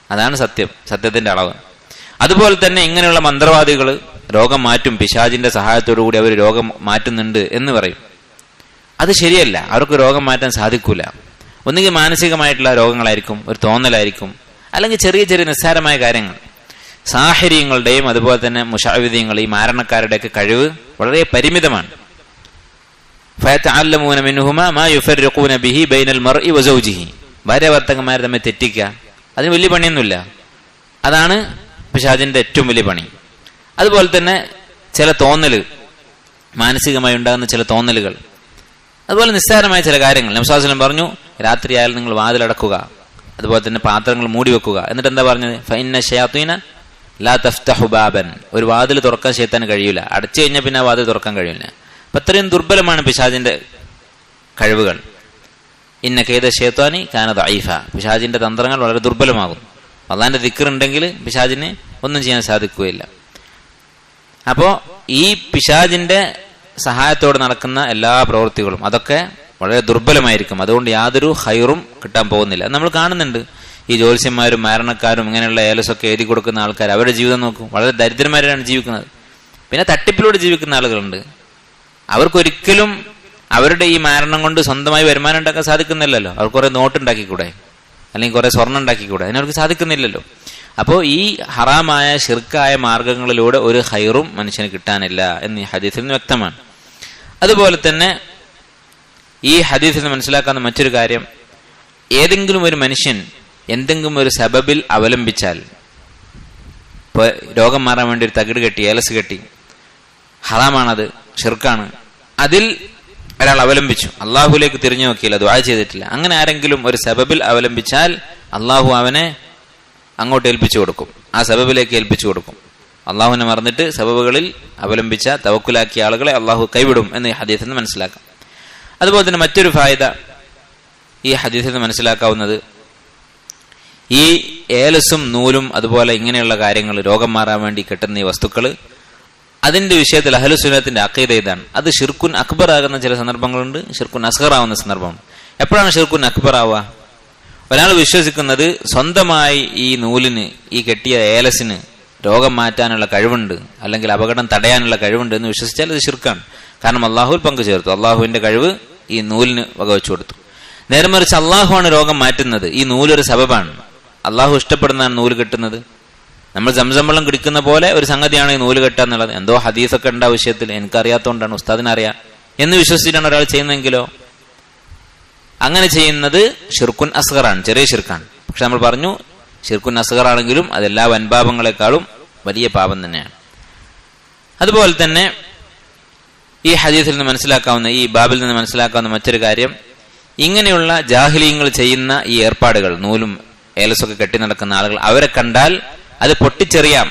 അതാണ് സത്യം, സത്യത്തിന്റെ അളവ്. അതുപോലെ തന്നെ ഇങ്ങനെയുള്ള മന്ത്രവാദികൾ രോഗം മാറ്റും, പിശാചിന്റെ സഹായത്തോടു കൂടി അവർ രോഗം മാറ്റുന്നുണ്ട് എന്ന് പറയും. അത് ശരിയല്ല. അവർക്ക് രോഗം മാറ്റാൻ സാധിക്കൂല. ഒന്നുകിൽ മാനസികമായിട്ടുള്ള രോഗങ്ങളായിരിക്കും, ഒരു തോന്നലായിരിക്കും, അല്ലെങ്കിൽ ചെറിയ ചെറിയ നിസ്സാരമായ കാര്യങ്ങൾ. സാഹിര്യങ്ങളുടെയും അതുപോലെ തന്നെ മുശാവിദീങ്ങൾ, ഈ മാരണക്കാരുടെയൊക്കെ കഴിവ് വളരെ പരിമിതമാണ്. ഫയതഅല്ലമൂന മിൻഹുമാ മാ യുഫർരിഖൂന ബിഹി ബൈനൽ മർഇ വസൗജിഹി, ഭാര്യ ഭർത്താക്കന്മാരെ തമ്മിൽ തെറ്റിക്കുക, അതിന് വലിയ പണിയൊന്നുമില്ല. അതാണ് പിശാചിന്റെ ഏറ്റവും വലിയ പണി. അതുപോലെ തന്നെ ചില തോന്നൽ, മാനസികമായി ഉണ്ടാകുന്ന ചില തോന്നലുകൾ, അതുപോലെ നിസ്സാരമായ ചില കാര്യങ്ങൾ. നബി സ്വല്ലല്ലാഹു അലൈഹി വസല്ലം പറഞ്ഞു, രാത്രിയായാലും നിങ്ങൾ വാതിലടക്കുക, അതുപോലെ തന്നെ പാത്രങ്ങൾ മൂടി വെക്കുക. എന്നിട്ട് എന്താ പറഞ്ഞത്? ഫഇന്ന ശയാത്തീന ലാ തഫ്തഹു ബാബൻ, ഒരു വാതിൽ തുറക്കാൻ ശൈത്താന് കഴിയില്ല. അടച്ചു കഴിഞ്ഞാൽ പിന്നെ ആ വാതിൽ തുറക്കാൻ കഴിയില്ല. അപ്പൊ അത്രയും ദുർബലമാണ് പിശാചിന്റെ കഴിവുകൾ. ഇന്ന കൈദ ശൈത്താനി കാന ദഈഫ, പിശാചിന്റെ തന്ത്രങ്ങൾ വളരെ ദുർബലമാകും. അല്ലാഹുവിന്റെ ദിക്ർ ഉണ്ടെങ്കിൽ പിശാചിന് ഒന്നും ചെയ്യാൻ സാധിക്കുകയില്ല. അപ്പോ ഈ പിശാചിന്റെ സഹായത്തോടെ നടക്കുന്ന എല്ലാ പ്രവൃത്തികളും അതൊക്കെ വളരെ ദുർബലമായിരിക്കും. അതുകൊണ്ട് യാതൊരു ഹൈറും കിട്ടാൻ പോകുന്നില്ല. നമ്മൾ കാണുന്നുണ്ട് ഈ ജ്യോത്സ്യന്മാരും മാരണക്കാരും ഇങ്ങനെയുള്ള ഏലസൊക്കെ എഴുതി കൊടുക്കുന്ന ആൾക്കാർ, അവരുടെ ജീവിതം നോക്കും, വളരെ ദരിദ്രന്മാരാണ് ജീവിക്കുന്നത്. പിന്നെ തട്ടിപ്പിലൂടെ ജീവിക്കുന്ന ആളുകളുണ്ട്. അവർക്കൊരിക്കലും അവരുടെ ഈ മാരണം കൊണ്ട് സ്വന്തമായി വരുമാനം ഉണ്ടാക്കാൻ സാധിക്കുന്നില്ലല്ലോ. അവർക്ക് കുറെ നോട്ടുണ്ടാക്കിക്കൂടെ, അല്ലെങ്കിൽ കുറെ സ്വർണ്ണം ഉണ്ടാക്കിക്കൂടെ? അതിനവർക്ക് സാധിക്കുന്നില്ലല്ലോ. അപ്പോൾ ഈ ഹറാമായ ശിർക്കായ മാർഗങ്ങളിലൂടെ ഒരു ഹൈറും മനുഷ്യന് കിട്ടാനില്ല എന്ന് ഈ ഹദീസിൽ നിന്ന് വ്യക്തമാണ്. അതുപോലെ തന്നെ ഈ ഹദീസിൽ നിന്ന് മനസ്സിലാക്കുന്ന മറ്റൊരു കാര്യം, ഏതെങ്കിലും ഒരു മനുഷ്യൻ എന്തെങ്കിലും ഒരു സബബിൽ അവലംബിച്ചാൽ, ഇപ്പോൾ രോഗം മാറാൻ വേണ്ടി ഒരു തകിട് കെട്ടി, ഏലസ് കെട്ടി, ഹറാമാണത്, ഷിർക്കാണ്, അതിൽ ഒരാൾ അവലംബിച്ചു, അള്ളാഹുലേക്ക് തിരിഞ്ഞു നോക്കിയില്ല, ദുആ ചെയ്തിട്ടില്ല. അങ്ങനെ ആരെങ്കിലും ഒരു സബബിൽ അവലംബിച്ചാൽ അള്ളാഹു അവനെ അങ്ങോട്ട് ഏൽപ്പിച്ചു കൊടുക്കും, ആ സബബിലേക്ക് ഏൽപ്പിച്ചു കൊടുക്കും. അള്ളാഹുവിനെ മറന്നിട്ട് സബബുകളിൽ അവലംബിച്ച തവക്കുലാക്കിയ ആളുകളെ അള്ളാഹു കൈവിടും എന്ന് ഈ ഹദീസിൽ നിന്ന് മനസ്സിലാക്കാം. അതുപോലെ തന്നെ മറ്റൊരു ഫായിദ ഈ ഹദീസിൽ നിന്ന് മനസ്സിലാക്കാവുന്നത്, ഈ ഏലസും നൂലും അതുപോലെ ഇങ്ങനെയുള്ള കാര്യങ്ങൾ, രോഗം മാറാൻ വേണ്ടി കെട്ടുന്ന ഈ വസ്തുക്കൾ, അതിന്റെ വിഷയത്തിൽ അഹ്ലു സുന്നത്തിന്റെ അഖീദ ഇതാണ്. അത് ഷിർക്കുൻ അക്ബർ ആകുന്ന ചില സന്ദർഭങ്ങളുണ്ട്, ഷിർക്കുൻ അസ്ഗർ ആവുന്ന സന്ദർഭമുണ്ട്. എപ്പോഴാണ് ഷിർക്കുൻ അക്ബർ ആവുക? ഒരാൾ വിശ്വസിക്കുന്നത് സ്വന്തമായി ഈ നൂലിന്, ഈ കെട്ടിയ ഏലസിന് രോഗം മാറ്റാനുള്ള കഴിവുണ്ട്, അല്ലെങ്കിൽ അപകടം തടയാനുള്ള കഴിവുണ്ട് എന്ന് വിശ്വസിച്ചാൽ അത് ഷിർക്കാണ്. കാരണം അള്ളാഹുവിൽ പങ്കു ചേർത്തു, അള്ളാഹുവിന്റെ കഴിവ് ഈ നൂലിന് വകവെച്ചു കൊടുത്തു. നേരെ മറിച്ച് അള്ളാഹുവാണ് രോഗം മാറ്റുന്നത്, ഈ നൂലൊരു സബബാണ്. അള്ളാഹു ഇഷ്ടപ്പെടുന്നതാണ് നൂല് കെട്ടുന്നത്. നമ്മൾ സംസം വെള്ളം കുടിക്കുന്ന പോലെ ഒരു സംഗതിയാണ് ഈ നൂല് കെട്ടുക എന്നുള്ളത്. എന്തോ ഹദീസൊക്കെ ഉണ്ട് ആ വിഷയത്തിൽ, എനിക്കറിയാത്തതുകൊണ്ടാണ്, ഉസ്താദിനറിയാം എന്ന് വിശ്വസിച്ചിട്ടാണ് ഒരാൾ ചെയ്യുന്നതെങ്കിലോ അങ്ങനെ ചെയ്യുന്നത് ഷിർക്കുൻ അസ്ഗറാണ്, ചെറിയ ഷിർക്കാണ്. പക്ഷെ നമ്മൾ പറഞ്ഞു, ഷിർക്കുൻ അസ്ഗർ ആണെങ്കിലും അതെല്ലാ വൻപാപങ്ങളെക്കാളും വലിയ പാപം തന്നെയാണ്. അതുപോലെ തന്നെ ഈ ഹദീസിൽ നിന്ന് മനസ്സിലാക്കാവുന്ന, ഈ ബാബിൽ നിന്ന് മനസ്സിലാക്കാവുന്ന മറ്റൊരു കാര്യം, ഇങ്ങനെയുള്ള ജാഹിലീങ്ങൾ ചെയ്യുന്ന ഈ ഏർപ്പാടുകൾ, നൂലും ഏലസൊക്കെ കെട്ടി നടക്കുന്ന ആളുകൾ, അവരെ കണ്ടാൽ അത് പൊട്ടിച്ചെറിയാം,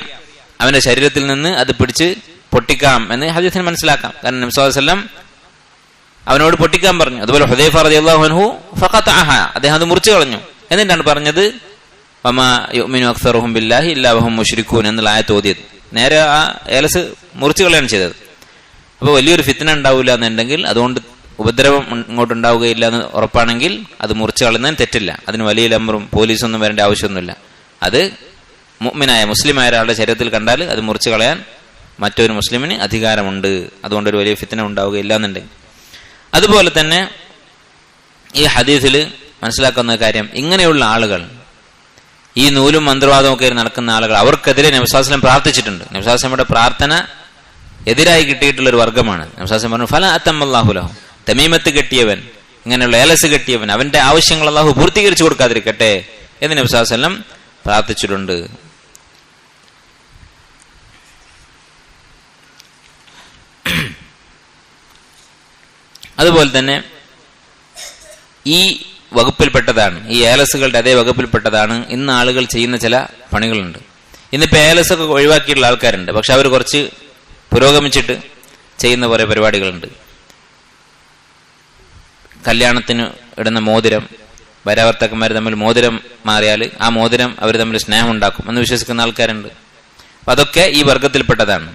അവന്റെ ശരീരത്തിൽ നിന്ന് അത് പിടിച്ച് പൊട്ടിക്കാം എന്ന് ഹദീസിന് മനസ്സിലാക്കാം. കാരണം നബി സല്ലല്ലാഹു അലൈഹി വസല്ലം അവനോട് പൊട്ടിക്കാൻ പറഞ്ഞു. അതുപോലെ ഹുദൈഫ റളിയല്ലാഹു അൻഹു ഫഖതഅഹ, അദ്ദേഹം അത് മുറിച്ചു കളഞ്ഞു. എന്നിട്ടാണ് പറഞ്ഞത് വമാ യുഅ്മിനു അക്സറുഹും ബില്ലാഹി ഇല്ലാ വഹും മുശ്രികൂൻ എന്നുള്ള ആയത്ത് ഓതിയത്. നേരെ ആ ഏലസ് മുറിച്ചു കളയാണ് ചെയ്തത്. അപ്പോൾ വലിയൊരു ഫിത്ന ഉണ്ടാവില്ല എന്നുണ്ടെങ്കിൽ, അതുകൊണ്ട് ഉപദ്രവം ഇങ്ങോട്ട് ഉണ്ടാവുകയില്ല എന്ന് ഉറപ്പാണെങ്കിൽ അത് മുറിച്ചു കളയുന്നതിന് തെറ്റില്ല. അതിന് വലിയ ലംബറും പോലീസൊന്നും വരേണ്ട ആവശ്യമൊന്നുമില്ല. അത് മുഅ്മിനായ മുസ്ലിമായ ഒരാളുടെ ശരീരത്തിൽ കണ്ടാൽ അത് മുറിച്ചു കളയാൻ മറ്റൊരു മുസ്ലിമിന് അധികാരമുണ്ട്. അതുകൊണ്ടൊരു വലിയ ഫിത്ന ഉണ്ടാവുകയില്ല എന്നുണ്ടെങ്കിൽ. അതുപോലെ തന്നെ ഈ ഹദീസിൽ മനസ്സിലാക്കുന്ന കാര്യം, ഇങ്ങനെയുള്ള ആളുകൾ, ഈ നൂലും മന്ത്രവാദവും ഒക്കെ നടക്കുന്ന ആളുകൾ, അവർക്കെതിരെ നബി സല്ലല്ലാഹു അലൈഹി വസല്ലം പ്രാർത്ഥിച്ചിട്ടുണ്ട്. നബി സല്ലല്ലാഹു അലൈഹി വസല്ലമയുടെ പ്രാർത്ഥന എതിരായി കിട്ടിയിട്ടുള്ള ഒരു വർഗമാണ്. നബി സല്ലല്ലാഹു അലൈഹി വസല്ലം പറഞ്ഞു ഫല അത്തമല്ലാഹു ലഹു, തമീമത്ത് കെട്ടിയവൻ, ഇങ്ങനെയുള്ള ഏലസ് കെട്ടിയവൻ, അവന്റെ ആവശ്യങ്ങൾ അല്ലാഹു പൂർത്തീകരിച്ചു കൊടുക്കാതിരിക്കട്ടെ എന്ന് നബി സല്ലല്ലാഹു അലൈഹി വസല്ലം പ്രാർത്ഥിച്ചിട്ടുണ്ട്. അതുപോലെ തന്നെ ഈ വകുപ്പിൽപ്പെട്ടതാണ്, ഈ ഏലസുകളുടെ അതേ വകുപ്പിൽപ്പെട്ടതാണ് ഇന്ന് ആളുകൾ ചെയ്യുന്ന ചില പണികളുണ്ട്. ഇന്നിപ്പോൾ ഏലസൊക്കെ ഒഴിവാക്കിയിട്ടുള്ള ആൾക്കാരുണ്ട്. പക്ഷെ അവർ കുറച്ച് പുരോഗമിച്ചിട്ട് ചെയ്യുന്ന കുറേ പരിപാടികളുണ്ട്. കല്യാണത്തിന് ഇടുന്ന മോതിരം, വരവർത്തക്കന്മാർ തമ്മിൽ മോതിരം മാറിയാൽ ആ മോതിരം അവർ തമ്മിൽ സ്നേഹം ഉണ്ടാക്കും എന്ന് വിശ്വസിക്കുന്ന ആൾക്കാരുണ്ട്. അപ്പം അതൊക്കെ ഈ വർഗത്തിൽപ്പെട്ടതാണ്.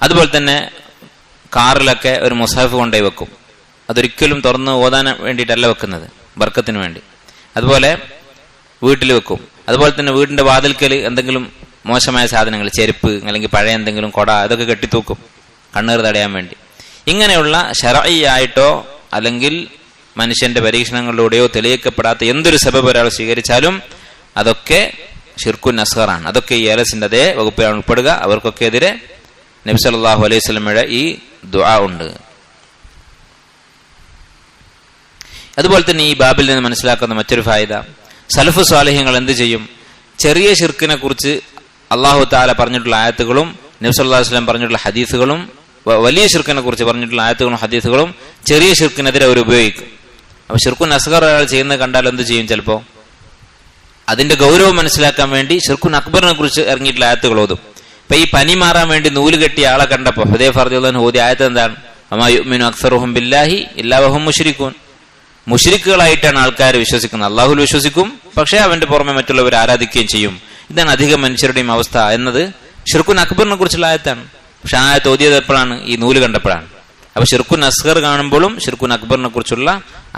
അതുപോലെ തന്നെ കാറിലൊക്കെ ഒരു മുസാഫ് കൊണ്ടുപോയി വെക്കും. അതൊരിക്കലും തുറന്ന് ഓതാൻ വേണ്ടിയിട്ടല്ല വെക്കുന്നത്, ബർക്കത്തിന് വേണ്ടി. അതുപോലെ വീട്ടിൽ വെക്കും. അതുപോലെ തന്നെ വീടിന്റെ വാതിൽക്കൽ എന്തെങ്കിലും മോശമായ സാധനങ്ങൾ, ചെരുപ്പ് അല്ലെങ്കിൽ പഴയ എന്തെങ്കിലും കൊട, അതൊക്കെ കെട്ടിത്തൂക്കും കണ്ണീർ തടയാൻ വേണ്ടി. ഇങ്ങനെയുള്ള ശർഈയായിട്ടോ അല്ലെങ്കിൽ മനുഷ്യന്റെ പരീക്ഷണങ്ങളിലൂടെയോ തെളിയിക്കപ്പെടാത്ത എന്തൊരു സബബ് ഒരാൾ സ്വീകരിച്ചാലും അതൊക്കെ ഷിർക്കുൻ അസ്ഗറാണ്. അതൊക്കെ ഈ ഏലസിന്റെ അതേ വകുപ്പിലാണ് ഉൾപ്പെടുക. അവർക്കൊക്കെ എതിരെ നബി സല്ലല്ലാഹു അലൈഹി വസല്ലമയുടെ ഈ ദുആ ഉണ്ട്. അതുപോലെ തന്നെ ഈ ബാബിൽ നിന്ന് മനസ്സിലാക്കുന്ന മറ്റൊരു ഫായിദ, സലഫ് സ്വാലിഹ്യങ്ങൾ എന്ത് ചെയ്യും? ചെറിയ ഷിർക്കിനെ കുറിച്ച് അല്ലാഹു തആല പറഞ്ഞിട്ടുള്ള ആയത്തുകളും നബി സല്ലല്ലാഹു അലൈഹി വസല്ലം പറഞ്ഞിട്ടുള്ള ഹദീസുകളും, വലിയ ഷിർക്കിനെ കുറിച്ച് പറഞ്ഞിട്ടുള്ള ആയത്തുകളും ഹദീസുകളും ചെറിയ ഷിർക്കിനെതിരെ അവർ ഉപയോഗിക്കും. അപ്പൊ ഷിർക്കുൻ അസ്ഗർ ഒരാൾ ചെയ്യുന്നത് കണ്ടാൽ എന്ത് ചെയ്യും? ചിലപ്പോൾ അതിന്റെ ഗൗരവം മനസ്സിലാക്കാൻ വേണ്ടി ഷിർക്കുൻ അക്ബറിനെ കുറിച്ച് ഇറങ്ങിയിട്ടുള്ള ആയത്തുകൾ ഓതും. ഇപ്പൊ ഈ പനി മാറാൻ വേണ്ടി നൂല് കെട്ടിയ ആളെ കണ്ടപ്പോൾ ഹുദൈഫ റളിയല്ലാഹു അൻഹു ഓതിയ ആയത്ത് എന്താണ്? വമാ യുഅ്മിനു അക്സറുഹും ബില്ലാഹി ഇല്ലാ വഹും മുശ്രികൂൻ. മുശ്രിക്കുകളായിട്ടാണ് ആൾക്കാർ വിശ്വസിക്കുന്നത്. അള്ളാഹുൽ വിശ്വസിക്കും, പക്ഷേ അവന്റെ പുറമെ മറ്റുള്ളവർ ആരാധിക്കുകയും ചെയ്യും. ഇതാണ് അധികം മനുഷ്യരുടെയും അവസ്ഥ എന്നത് ഷിർക്കുൻ അക്ബറിനെ കുറിച്ചുള്ള ആയത്താണ്. പക്ഷെ ആ ആയത്ത് ഓതിയത് എപ്പോഴാണ്? ഈ നൂല് കണ്ടപ്പോഴാണ്. അപ്പൊ ഷിർക്കുൻ അസ്ഗർ കാണുമ്പോഴും ഷിർക്കുൻ അക്ബറിനെ കുറിച്ചുള്ള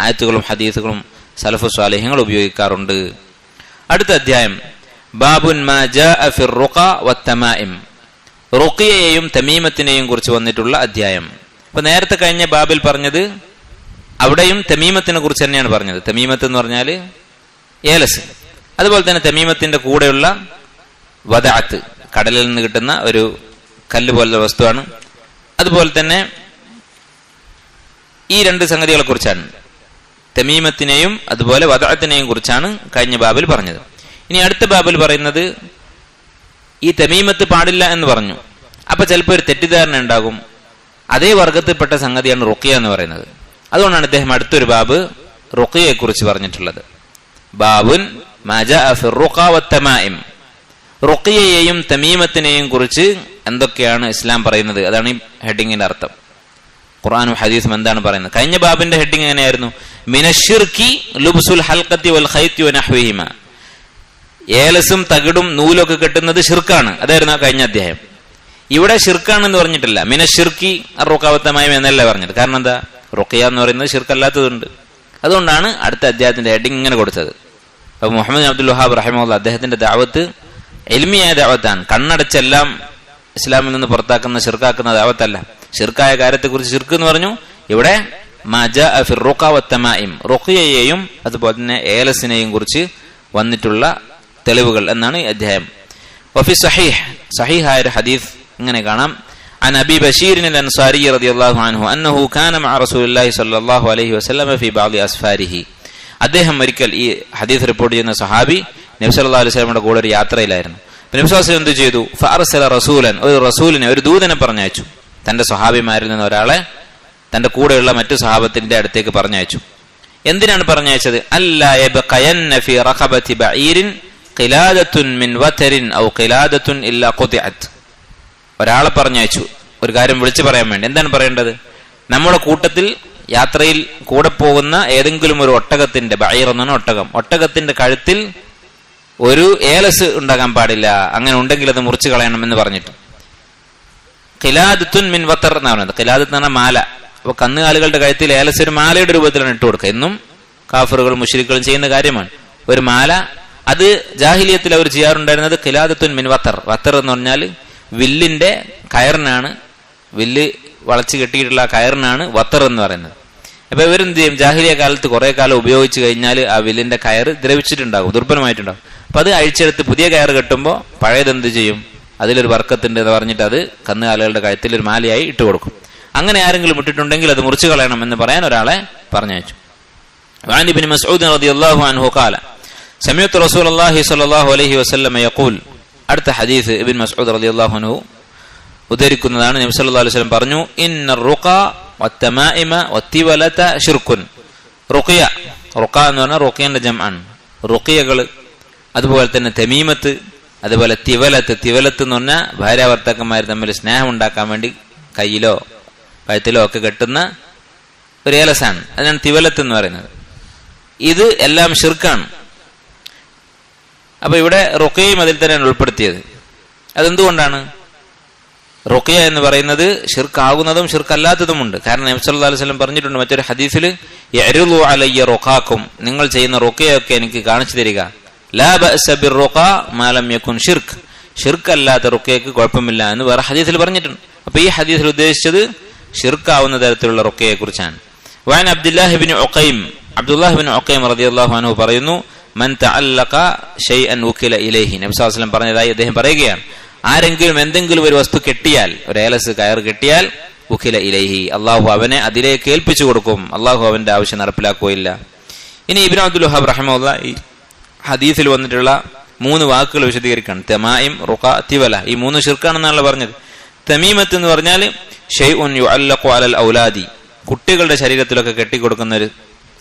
ആയത്തുകളും ഹദീസുകളും സലഫു സ്വാലിഹ്യങ്ങൾ ഉപയോഗിക്കാറുണ്ട്. അടുത്ത അധ്യായം ബാബുൻ മാ ജാഅ ഫിർ റുഖ വത്തമാഇം, റുഖിയയെയും തമീമത്തിനെയും കുറിച്ച് വന്നിട്ടുള്ള അധ്യായം. അപ്പൊ നേരത്തെ കഴിഞ്ഞ ബാബിൽ പറഞ്ഞത് അവിടെയും തമീമത്തിനെ കുറിച്ച് തന്നെയാണ് പറഞ്ഞത്. തമീമത്ത് എന്ന് പറഞ്ഞാൽ ഏലസ്. അതുപോലെ തന്നെ തമീമത്തിന്റെ കൂടെയുള്ള വദഅത്ത്, കടലിൽ നിന്ന് കിട്ടുന്ന ഒരു കല്ല് പോലുള്ള വസ്തുവാണ്. അതുപോലെ തന്നെ ഈ രണ്ട് സംഗതികളെ കുറിച്ചാണ്, തമീമത്തിനെയും അതുപോലെ വദഅത്തിനെയും കുറിച്ചാണ് കഴിഞ്ഞ ബാബിൽ പറഞ്ഞത്. ഇനി അടുത്ത ബാബിൽ പറയുന്നത് ഈ തമീമത്ത് പാടില്ല എന്ന് പറഞ്ഞു. അപ്പൊ ചിലപ്പോൾ ഒരു തെറ്റിദ്ധാരണ ഉണ്ടാകും, അതേ വർഗത്തിൽപ്പെട്ട സംഗതിയാണ് റുഖിയ എന്ന് പറയുന്നത്. അതുകൊണ്ടാണ് അദ്ദേഹം അടുത്തൊരു ബാബ് റുഖിയയെ കുറിച്ച് പറഞ്ഞിട്ടുള്ളത്. ബാബുൻ മാ ജാഅ ഫിർ റുഖ വത്തമാഇം, റുഖിയയെയും തമീമത്തിനെയും കുറിച്ച് എന്തൊക്കെയാണ് ഇസ്ലാം പറയുന്നത്, അതാണ് ഈ ഹെഡിങ്ങിന്റെ അർത്ഥം. ഖുർആനും ഹദീസും എന്താണ് പറയുന്നത്? കഴിഞ്ഞ ബാബിന്റെ ഹെഡിങ് എങ്ങനെയായിരുന്നു? മിനശ്ശിർക്കി ലുബ്സുൽ ഹൽഖത്തി വൽ ഖൈത്തി വനഹ്വിഹിമ, ഏലസും തകിടും നൂലൊക്കെ കെട്ടുന്നത് ഷിർക്കാണ്, അതായിരുന്നു കഴിഞ്ഞ അധ്യായം. ഇവിടെ ഷിർക്കാണെന്ന് പറഞ്ഞിട്ടില്ല, മിനശ്ശിർക്കി റുഖ വത്തമാഇം എന്നല്ല പറഞ്ഞത്. കാരണം എന്താ? റുഖിയ എന്ന് പറയുന്നത് ഷിർക്കല്ലാത്തതുണ്ട്. അതുകൊണ്ടാണ് അടുത്ത അധ്യായത്തിന്റെ ഹെഡിങ് ഇങ്ങനെ കൊടുത്തത്. അപ്പൊ മുഹമ്മദ് അബ്ദുൽ വഹാബ് റഹിമഹുല്ലാ അദ്ദേഹത്തിന്റെ ദഅവത്ത് ഇൽമിയായ ദഅവത്താണ്. കണ്ണടച്ചെല്ലാം ഇസ്ലാമിൽ നിന്ന് പുറത്താക്കുന്ന ഷിർക്കാക്കുന്ന ദഅവത്തല്ല. ഷിർക്കായ കാര്യത്തെക്കുറിച്ച് ഷിർക്ക് എന്ന് പറഞ്ഞു. ഇവിടെ മാ ജാഅ ഫിർ റുഖ വത്തമാഇം, റുഖിയയെയും അതുപോലെ തന്നെ ഏലസിനെയും കുറിച്ച് വന്നിട്ടുള്ള തെളിവുകൾ എന്നാണ് ഈ അധ്യായം. വഫി സഹീഹ്, സഹീഹായ ഒരു ഹദീസ് ഇങ്ങനെ കാണാം. عن أبي بشير الأنصاري رضي الله عنه أنه كان مع رسول الله صلى الله عليه وسلم في بعض أسفاره. അദ്ദേഹം ഒരിക്കൽ, ഈ ഹദീസ് റിപ്പോർട്ട് ചെയ്യുന്ന സഹാബി നബി സല്ലല്ലാഹു അലൈഹി വസല്ലമയുടെ കൂടെ ഒരു യാത്രയിലായിരുന്നു. നബി സല്ലല്ലാഹു അലൈഹി വസല്ലം എന്ത് ചെയ്തു? ഫഅർസല റസൂലൻ, ഒരു റസൂലിനെ, ഒരു ദൂതനെ പറഞ്ഞയച്ചു. തന്റെ സഹാബിമാരിൽ നിന്ന് ഒരാളെ തന്റെ കൂടെയുള്ള മറ്റു സഹാബത്തിന്റെ അടുത്തേക്ക് പറഞ്ഞയച്ചു. എന്തിനാണ് പറഞ്ഞയച്ചത്? അല്ലാ യബ്ഖയന്ന ഫീ റഖബതി ബഈരിൻ ഖിലാദത്തുൻ മിൻ വതരിൻ ഔ ഖിലാദത്തുൻ ഇല്ലാ ഖുതിഅത്. ഒരാളെ പറഞ്ഞയച്ചു ഒരു കാര്യം വിളിച്ചു പറയാൻ വേണ്ടി. എന്താണ് പറയേണ്ടത്? നമ്മുടെ കൂട്ടത്തിൽ യാത്രയിൽ കൂടെ പോകുന്ന ഏതെങ്കിലും ഒരു ഒട്ടകത്തിന്റെ, ബഈർ എന്നാണ് ഒട്ടകം, ഒട്ടകത്തിന്റെ കഴുത്തിൽ ഒരു ഏലസ് ഉണ്ടാകാൻ പാടില്ല, അങ്ങനെ ഉണ്ടെങ്കിൽ അത് മുറിച്ചു കളയണം എന്ന് പറഞ്ഞിട്ട്. ഖിലാദത്തുൻ മിൻ വതർ എന്നാണ് പറയുന്നത്. ഖിലാദത്ത് എന്ന് പറഞ്ഞാൽ മാല. അപ്പൊ കന്നുകാലികളുടെ കഴുത്തിൽ ഏലസ് ഒരു മാലയുടെ രൂപത്തിലാണ് ഇട്ട് കൊടുക്കുക. എന്നും കാഫിറുകളും മുശ്രിക്കുകളും ചെയ്യുന്ന കാര്യമാണ്. ഒരു മാല, അത് ജാഹിലിയത്തിൽ അവർ ചെയ്യാറുണ്ടായിരുന്നത് ഖിലാദത്തുൻ മിൻ വതർ. വതർ എന്ന് പറഞ്ഞാൽ വില്ലിന്റെ കയറിനാണ്, വില്ല് വളച്ചു കെട്ടിയിട്ടുള്ള കയറിനാണ് വത്തർ എന്ന് പറയുന്നത്. അപ്പൊ ഇവരെന്ത് ചെയ്യും? ജാഹിലിയ കാലത്ത് കുറെ കാലം ഉപയോഗിച്ച് കഴിഞ്ഞാൽ ആ വില്ലിന്റെ കയറ് ദ്രവിച്ചിട്ടുണ്ടാകും, ദുർബലമായിട്ടുണ്ടാകും. അപ്പൊ അത് അഴിച്ചെടുത്ത് പുതിയ കയറ് കെട്ടുമ്പോൾ പഴയത് എന്ത് ചെയ്യും? അതിലൊരു വർക്കത്തുണ്ട് എന്ന് പറഞ്ഞിട്ട് അത് കന്നുകാലികളുടെ കഴുത്തിൽ ഒരു മാലയായി ഇട്ട് കൊടുക്കും. അങ്ങനെ ആരെങ്കിലും ഇട്ടിട്ടുണ്ടെങ്കിൽ അത് മുറിച്ചു കളയണം എന്ന് പറയാൻ ഒരാളെ പറഞ്ഞയച്ചു. وعن ابن مسعود رضي الله عنه قال سمعت رسول الله صلى الله عليه وسلم يقول. അടുത്ത ഹദീസ് ഇബ്നു മസ്ഊദ് റളിയല്ലാഹു അൻഹു ഉദ്ധരിക്കുന്നതാണ്. നബി സല്ലല്ലാഹു അലൈഹി വസല്ലം പറഞ്ഞു, ഇന്ന റുഖ വത്തമാഇമ വത്തിവലത ശിർക്കുൻ. റുഖിയ, റുഖ എന്ന് പറഞ്ഞാൽ റുഖിയന്റെ ജംആണ്. റുഖിയകൾ, അതുപോലെ തന്നെ തമീമത്ത്, അതുപോലെ തിവലത്ത്. തിവലത്ത് എന്ന് പറഞ്ഞാൽ ഭാര്യാഭർത്താക്കന്മാർ തമ്മിൽ സ്നേഹം ഉണ്ടാക്കാൻ വേണ്ടി കയ്യിലോ കഴുത്തിലോ ഒക്കെ കെട്ടുന്ന ഒരു ഏലസാണ്. അതിനാണ് തിവലത്ത് എന്ന് പറയുന്നത്. ഇത് എല്ലാം ഷിർക്കാണ്. അപ്പൊ ഇവിടെ റുഖിയയും അതിൽ തന്നെയാണ് ഉൾപ്പെടുത്തിയത്. അതെന്തുകൊണ്ടാണ്? റുഖിയ എന്ന് പറയുന്നത് ഷിർക്കാകുന്നതും ഷിർക്കല്ലാത്തതുമുണ്ട്. കാരണം നബി സല്ലല്ലാഹു അലൈഹി വസല്ലം പറഞ്ഞിട്ടുണ്ട് മറ്റൊരു ഹദീസിൽ, യഅ്റുളു അലയ്യ റുഖാക്കും, നിങ്ങൾ ചെയ്യുന്ന റുഖിയൊക്കെ എനിക്ക് കാണിച്ചു തരിക. ലാ ബഅസ ബിർറുഖ മാ ലം യകുൻ ഷിർക്ക്, ഷിർക്കല്ലാത്ത റുഖിയക്ക് കുഴപ്പമില്ല എന്ന് വേറെ ഹദീസിൽ പറഞ്ഞിട്ടുണ്ട്. അപ്പൊ ഈ ഹദീസിൽ ഉദ്ദേശിച്ചത് ഷിർക്കാവുന്ന തരത്തിലുള്ള റുഖിയയെ കുറിച്ചാണ്. വഅൻ അബ്ദുല്ലാഹി ഇബ്നു ഉഖൈം, അബ്ദുല്ലാഹി ഇബ്നു ഉഖൈം റളിയല്ലാഹു അൻഹു പറയുന്നു, മൻ തഅല്ലഖ ഷൈഅൻ ഉകില ഇലൈഹി. നബി സല്ലല്ലാഹു അലൈഹി വസല്ലം പറഞ്ഞതായി അദ്ദേഹം പറയുകയാണ്, ആരെങ്കിലും എന്തെങ്കിലും ഒരു വസ്തു കെട്ടിയാൽ, ഒരു ഏലസ് കയർ കെട്ടിയാൽ, ഉകില ഇലൈഹി, അള്ളാഹു അവനെ അതിലേക്ക് ഏൽപ്പിച്ചു കൊടുക്കും, അള്ളാഹു അവന്റെ ആവശ്യം നടപ്പിലാക്കുകയില്ല. ഇനി ഇബ്നു അബ്ദുൽ വഹാബ് റഹിമഹുല്ലാഹ് ഈ ഹദീസിൽ വന്നിട്ടുള്ള 3 വാക്കുകൾ വിശദീകരിക്കണം. തമായിം, റുഖ, തിവല. ഈ 3 ഷിർക്കാണെന്നാണല്ലോ പറഞ്ഞത്. തമീമത്ത് എന്ന് പറഞ്ഞാൽ ഷൈഉൻ യുഅല്ലഖു അലൽ ഔലാദി, കുട്ടികളുടെ ശരീരത്തിലൊക്കെ കെട്ടിക്കൊടുക്കുന്ന ഒരു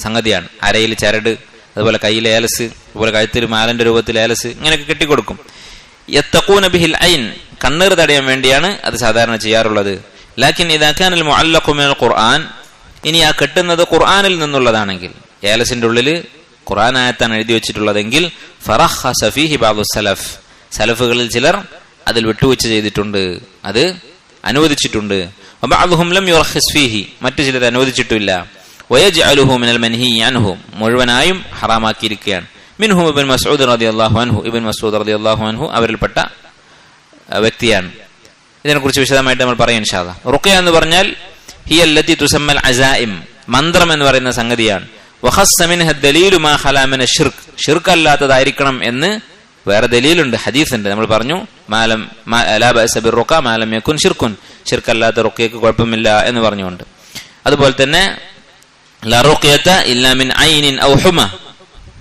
സംഗതിയാണ്. അരയിൽ ചരട്, അതുപോലെ കയ്യിൽ ഏലസ്, അതുപോലെ കഴുത്തിൽ മാലന്റെ രൂപത്തിൽ ഏലസ്, ഇങ്ങനെയൊക്കെ കെട്ടിക്കൊടുക്കും. യത്തഖൂന ബിഹിൽ ഐൻ, കണ്ണീർ തടയാൻ വേണ്ടിയാണ് അത് സാധാരണ ചെയ്യാറുള്ളത്. ലാക്കിൻ ഇദാ കാനൽ മുഅല്ലഖു മിനൽ ഖുർആൻ, ഇനി ആ കെട്ടുന്നത് ഖുർആനിൽ നിന്നുള്ളതാണെങ്കിൽ, ഏലസിന്റെ ഉള്ളിൽ ഖുർആൻ ആയത്താണ് എഴുതി വെച്ചിട്ടുള്ളതെങ്കിൽ, ഫറഖസ ഫീഹി ബഅദു സലഫ്, സലഫുകളിൽ ചിലർ അതിൽ വിട്ടുവീഴ്ച ചെയ്തിട്ടുണ്ട്, അത് അനുവദിച്ചിട്ടുണ്ട്. വബഅദുഹും ലം യുറഖിസ് ഫീഹി, മറ്റു ചിലർ അനുവദിച്ചിട്ടില്ല. വയജ്അലുഹു മിനൽ മൻഹി അൻഹു, മുഴുവനായും ഹറാമാക്കിയിരിക്കുകയാണ്. മിൻഹും ഇബ്നു മസ്ഊദ് റളിയല്ലാഹു അൻഹു, ഇബ്നു മസ്ഊദ് റളിയല്ലാഹു അൻഹു അവരിൽപ്പെട്ട വ്യക്തിയാണ്. ഇതിനെക്കുറിച്ച് വിശദമായിട്ട് നമ്മൾ പറയാം ഇൻഷാ അല്ലാഹ്. റുഖിയ എന്ന് പറഞ്ഞാൽ ഹിയ അല്ലതി തുസമ്മൽ അസായിം, മന്ത്രം എന്ന് പറയുന്ന സംഗതിയാണ്. വഖസ്സ മിൻഹ ദലീലു മാ ഖലാ മിന ശിർക്ക്, ശിർക്ക് അല്ലാത്തതായിരിക്കണം എന്ന് വേറെ ദലീലുണ്ട്, ഹദീസുണ്ട്. നമ്മൾ പറഞ്ഞു മാലം ലാ ബഅസ ബിർറുഖ മാ ലം യകുൻ ശിർക്കുൻ, ശിർക്കല്ലാത്ത റുഖിയക്ക് കുഴപ്പമില്ല എന്ന് പറഞ്ഞുകൊണ്ട്. അതുപോലെ തന്നെ ലാ റുഖിയത ഇല്ലാ മിൻ ഐനിൻ ഔ ഹുമ,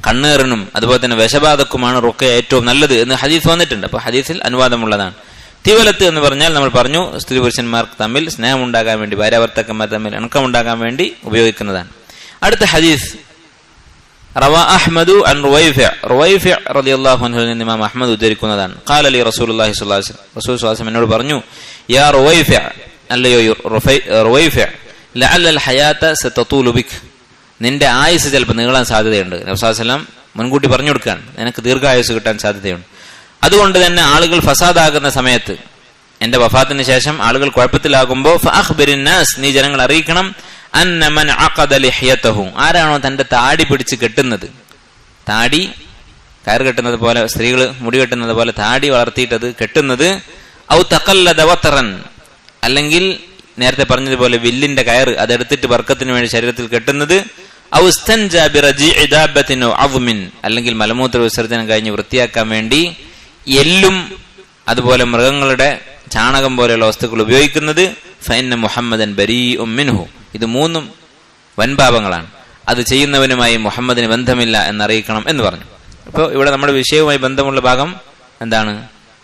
കണ്ണേറിനും അതുപോലെ തന്നെ വിഷബാധക്കുമാണ് റുഖിയ ഏറ്റവും നല്ലത് എന്ന് ഹദീസ് വന്നിട്ടുണ്ട്. അപ്പൊ ഹദീസിൽ അനുവാദമുള്ളതാണ്. തിവലത്ത് എന്ന് പറഞ്ഞാൽ നമ്മൾ പറഞ്ഞു സ്ത്രീ പുരുഷന്മാർക്ക് തമ്മിൽ സ്നേഹം ഉണ്ടാകാൻ വേണ്ടി, ഭാര്യാഭർത്താക്കന്മാർ തമ്മിൽ ഇണക്കമുണ്ടാകാൻ വേണ്ടി ഉപയോഗിക്കുന്നതാണ്. അടുത്ത ഹദീസ് റവാ അഹ്മദു അൻ റുവൈഫി റളിയല്ലാഹു അൻഹു നിന്ന് ഇമാം അഹ്മദ് ഉദ്ധരിക്കുന്നതാണ്. ഖാല ലി റസൂലുള്ളാഹി സ്വല്ലല്ലാഹു അലൈഹി വസല്ലം, റസൂൽ സ്വല്ലല്ലാഹു അലൈഹി വസല്ലം എന്നോട് പറഞ്ഞു, യാ റുവൈഫി, അല്ലയോ റുവൈഫി, ലഅല്ലൽ ഹയാത സതതൂലു ബിക്, നിന്റെ ആയുസ് ചിലപ്പോൾ നീളാൻ സാധ്യതയുണ്ട്. നബി സല്ലല്ലാഹു അലൈഹി വസല്ലം മുൻകൂട്ടി പറഞ്ഞു കൊടുക്കുകയാണ്, നിനക്ക് ദീർഘായുസ് കിട്ടാൻ സാധ്യതയുണ്ട്. അതുകൊണ്ട് തന്നെ ആളുകൾ ഫസാദാകുന്ന സമയത്ത്, എന്റെ വഫാത്തിന് ശേഷം ആളുകൾ കുഴപ്പത്തിലാകുമ്പോൾ, ഫഅഖ്ബിരിൻ നാസ്, നീ ജനങ്ങൾ അറിയിക്കണം, അന്ന മൻ അഖദ ലിഹ്യതഹു, ആരാണോ തന്റെ താടി പിടിച്ച് കെട്ടുന്നത്, താടി കയർ കെട്ടുന്നത് പോലെ, സ്ത്രീകൾ മുടി കെട്ടുന്നത് പോലെ താടി വളർത്തിയിട്ടത് കെട്ടുന്നത്, ഔ തഖല്ലദ വതറൻ, അല്ലെങ്കിൽ നേരത്തെ പറഞ്ഞതുപോലെ വില്ലിന്റെ കയർ അതെടുത്തിട്ട് ബർക്കത്തിന് വേണ്ടി ശരീരത്തിൽ കെട്ടുന്നത്, ഔ ഇസ്തൻജാ ബിറജീഇ ദാബത്തിൻ ഔ അദ്മിൻ, അല്ലെങ്കിൽ മലമൂത്ര വിസർജനം കഴിഞ്ഞ് വൃത്തിയാക്കാൻ വേണ്ടി എല്ലും അതുപോലെ മൃഗങ്ങളുടെ ചാണകം പോലെയുള്ള വസ്തുക്കൾ ഉപയോഗിക്കുന്നത്, ഫഇന്ന മുഹമ്മദൻ ബരീഉം മിൻഹു, ഇത് 3 വൻപാപങ്ങളാണ്, അത് ചെയ്യുന്നവനുമായി മുഹമ്മദിന് ബന്ധമില്ല എന്നറിയിക്കണം എന്ന് പറഞ്ഞു. അപ്പോൾ ഇവിടെ നമ്മുടെ വിഷയവുമായി ബന്ധമുള്ള ഭാഗം എന്താണ്?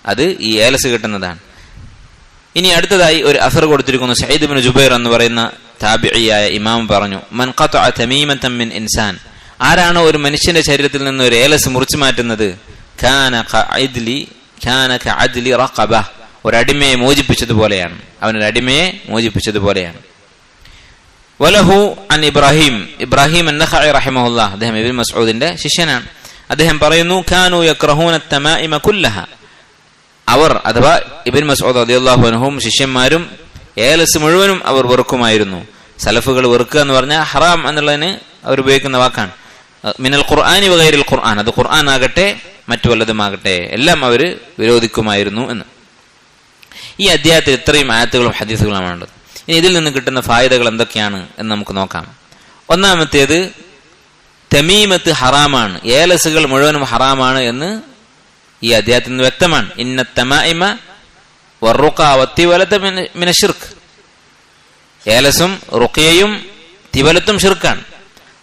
അത് ഈ ഏലസ് കിട്ടുന്നതാണ്. ഇനി അടുത്തതായി ഒരു അസർ കൊടുത്തിരിക്കുന്നു. സഈദ് ഇബ്നു ജുബൈർ എന്ന് പറയുന്ന താബിഈയായ ഇമാം പറഞ്ഞു, മൻ ഖതഅ തമീമതൻ മിൻ ഇൻസാൻ, ആരാണോ ഒരു മനുഷ്യന്റെ ശരീരത്തിൽ നിന്ന് ഒരു ഏലസ് മുറിച്ചു മാറ്റുന്നത്, കാന കഅദ്ലി റഖബ, ഒരടിമയെ മോചിപ്പിച്ചതുപോലെയാണ്, അവനൊരു അടിമയെ മോചിപ്പിച്ചതുപോലെയാണ്. വലഹു അൻ ഇബ്രാഹിം അൻ-നഖഈ റഹിമഹുല്ലാഹ്, അദ്ദേഹം ഇബ്നു മസ്ഊദിന്റെ ശിഷ്യനാണ്. അദ്ദേഹം പറയുന്നു, കാനു യക്റഹൂന അത്തമാഇമ കുല്ലഹ, അവർ അഥവാ ഇബ്നു മസ്ഊദ് റളിയല്ലാഹു അൻഹും ശിഷ്യന്മാരും ഏലസ് മുഴുവനും അവർ വെറുക്കുമായിരുന്നു. സലഫുകൾ വെറുക്കുക എന്ന് പറഞ്ഞാൽ ഹറാം എന്നുള്ളതിന് അവർ ഉപയോഗിക്കുന്ന വാക്കാണ്. മിനൽ ഖുർആനി വഗൈറിൽ ഖുർആൻ, അത് ഖുർആൻ ആകട്ടെ മറ്റു വല്ലതുമാകട്ടെ എല്ലാം അവർ വിരോധിക്കുമായിരുന്നു എന്ന്. ഈ അധ്യായത്തിൽ ഇത്രയും ആയത്തുകളും ഹദീസുകളുമാണ്. ഇനി ഇതിൽ നിന്ന് കിട്ടുന്ന ഫായിദകൾ എന്തൊക്കെയാണ് എന്ന് നമുക്ക് നോക്കാം. ഒന്നാമത്തേത്, തമീമത്ത് ഹറാമാണ്, ഏലസുകൾ മുഴുവനും ഹറാമാണ് എന്ന് ഈ അധ്യായത്തിൽ നിന്ന് വ്യക്തമാണ്. ഇന്ന തമാഇമ വറുഖ വത്തിവലത മിന ശിർക്ക്, ഏലസും റുഖയയും തിവലത്തും ഷിർക്കാണ്.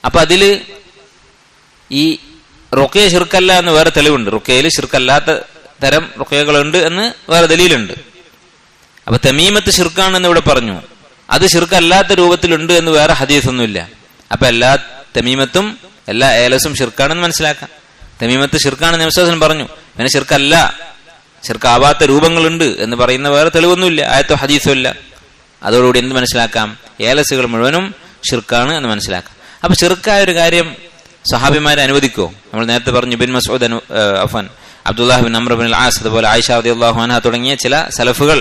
അപ്പൊ അതില് ഈ റുഖയ ഷിർക്കല്ല എന്ന് വേറെ തെളിവുണ്ട്, റുഖയയിൽ ഷിർക്കല്ലാത്ത തരം റുഖയകളുണ്ട് എന്ന് വേറെ ദലീലുണ്ട്. അപ്പൊ തമീമത്ത് ഷിർക്കാണെന്ന് ഇവിടെ പറഞ്ഞു, അത് ഷിർക്കല്ലാത്ത രൂപത്തിലുണ്ട് എന്ന് വേറെ ഹദീസൊന്നുമില്ല. അപ്പൊ എല്ലാ തമീമത്തും എല്ലാ ഏലസും ഷിർക്കാണെന്ന് മനസ്സിലാക്കാം. തമീമത്ത് ഷിർക്കാണെന്ന് നബി സല്ലല്ലാഹു അലൈഹി വസല്ലം പറഞ്ഞു, പിന്നെ ഷിർക്കല്ല, ഷിർക്കാവാത്ത രൂപങ്ങളുണ്ട് എന്ന് പറയുന്ന വേറെ തെളിവൊന്നുമില്ല, ആയത്തോ ഹദീസോ ഇല്ല. അതോടുകൂടി എന്ത് മനസ്സിലാക്കാം? ഏലസുകൾ മുഴുവനും ഷിർക്കാണ് എന്ന് മനസ്സിലാക്കാം. അപ്പൊ ഷിർക്കായ ഒരു കാര്യം സഹാബിമാരെ അനുവദിക്കോ? നമ്മൾ നേരത്തെ പറഞ്ഞു Ibn Masud Abdullah bin Amr bin al As, അതുപോലെ ആയിഷ റളിയല്ലാഹു അൻഹ തുടങ്ങിയ ചില സലഫുകൾ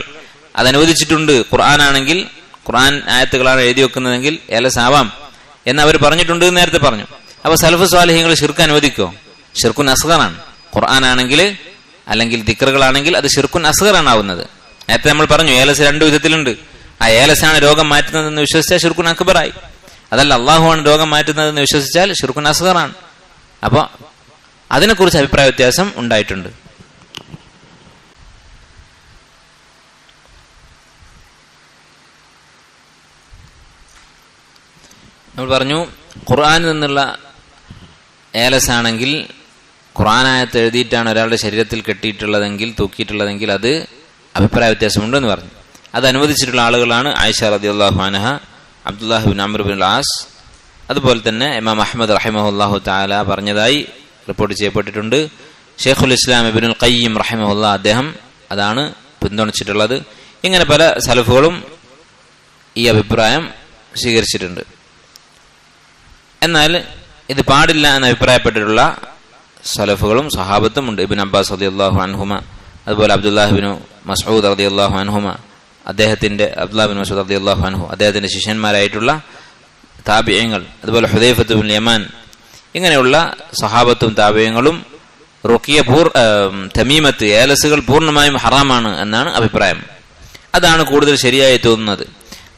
അത് അനുവദിച്ചിട്ടുണ്ട്. ഖുർആനാണെങ്കിൽ, ഖുർആൻ ആയത്തുകളാണ് എഴുതി വെക്കുന്നതെങ്കിൽ ഏലസാവാം എന്ന് അവർ പറഞ്ഞിട്ടുണ്ട് എന്ന് നേരത്തെ പറഞ്ഞു. അപ്പൊ സലഫ് സ്വാലിഹീങ്ങൾ ഷിർക്ക് അനുവദിക്കോ? ഷിർക്കുൻ അസ്ഗറാണ്. ഖുർആൻ ആണെങ്കിൽ അല്ലെങ്കിൽ ദിക്റുകളാണെങ്കിൽ അത് ഷിർക്കുൻ അസ്ഗറാണ് ആവുന്നത്. നേരത്തെ നമ്മൾ പറഞ്ഞു ഏലസ് രണ്ടു വിധത്തിലുണ്ട്. ആ ഏലസാണ് രോഗം മാറ്റുന്നതെന്ന് വിശ്വസിച്ചാൽ ഷിർക്കുൻ അക്ബറായി. അതല്ല അള്ളാഹുവാണ് രോഗം മാറ്റുന്നതെന്ന് വിശ്വസിച്ചാൽ ഷിർക്കുൻ അസ്ഗറാണ്. അപ്പൊ അതിനെക്കുറിച്ച് അഭിപ്രായ വ്യത്യാസം ഉണ്ടായിട്ടുണ്ട്. നമ്മൾ പറഞ്ഞു ഖുർആനിൽ നിന്നുള്ള ഏലസാണെങ്കിൽ, ഖുർആനായത്ത് എഴുതിയിട്ടാണ് ഒരാളുടെ ശരീരത്തിൽ കെട്ടിയിട്ടുള്ളതെങ്കിൽ, തൂക്കിയിട്ടുള്ളതെങ്കിൽ അത് അഭിപ്രായ വ്യത്യാസമുണ്ടെന്ന് പറഞ്ഞു. അത് അനുവദിച്ചിട്ടുള്ള ആളുകളാണ് ആയിഷ റളിയല്ലാഹു അൻഹ, Abdullah bin Amr bin as, അതുപോലെ തന്നെ ഇമാം അഹ്മദ് റഹിമഹുല്ലാഹു തആല പറഞ്ഞതായി റിപ്പോർട്ട് ചെയ്യപ്പെട്ടിട്ടുണ്ട്. ഷെയ്ഖുൽ ഇസ്ലാം ഇബ്നുൽ ഖയ്യിം റഹിമഹുല്ലാഹ് അദ്ദേഹം അതാണ് പിന്തുണച്ചിട്ടുള്ളത്. ഇങ്ങനെ പല സലഫുകളും ഈ അഭിപ്രായം സ്വീകരിച്ചിട്ടുണ്ട്. എന്നാൽ ഇത് പാടില്ല എന്ന് അഭിപ്രായപ്പെട്ടിട്ടുള്ള സലഫുകളും സഹാബത്തും ഉണ്ട്. ഇബ്നു അബ്ബാസ് റളിയല്ലാഹു അൻഹുമ, അതുപോലെ അബ്ദുല്ലാഹ് ബിൻ മസ്ഊദ് റളിയല്ലാഹു അൻഹുമ, അബ്ദുല്ലാഹ് ബിൻ മസ്ഊദ് റളിയല്ലാഹു അൻഹു അദ്ദേഹത്തിന്റെ ശിഷ്യന്മാരായിട്ടുള്ള താബിഈങ്ങൾ, അതുപോലെ ഹുദൈഫത്ത് ബിൻ യമാൻ, ഇങ്ങനെയുള്ള സഹാബത്തും താബിഈങ്ങളും റുഖിയ തമീമത്ത് ഏലസുകൾ പൂർണ്ണമായും ഹറാമാണ് എന്നാണ് അഭിപ്രായം. അതാണ് കൂടുതൽ ശരിയായി തോന്നുന്നത്.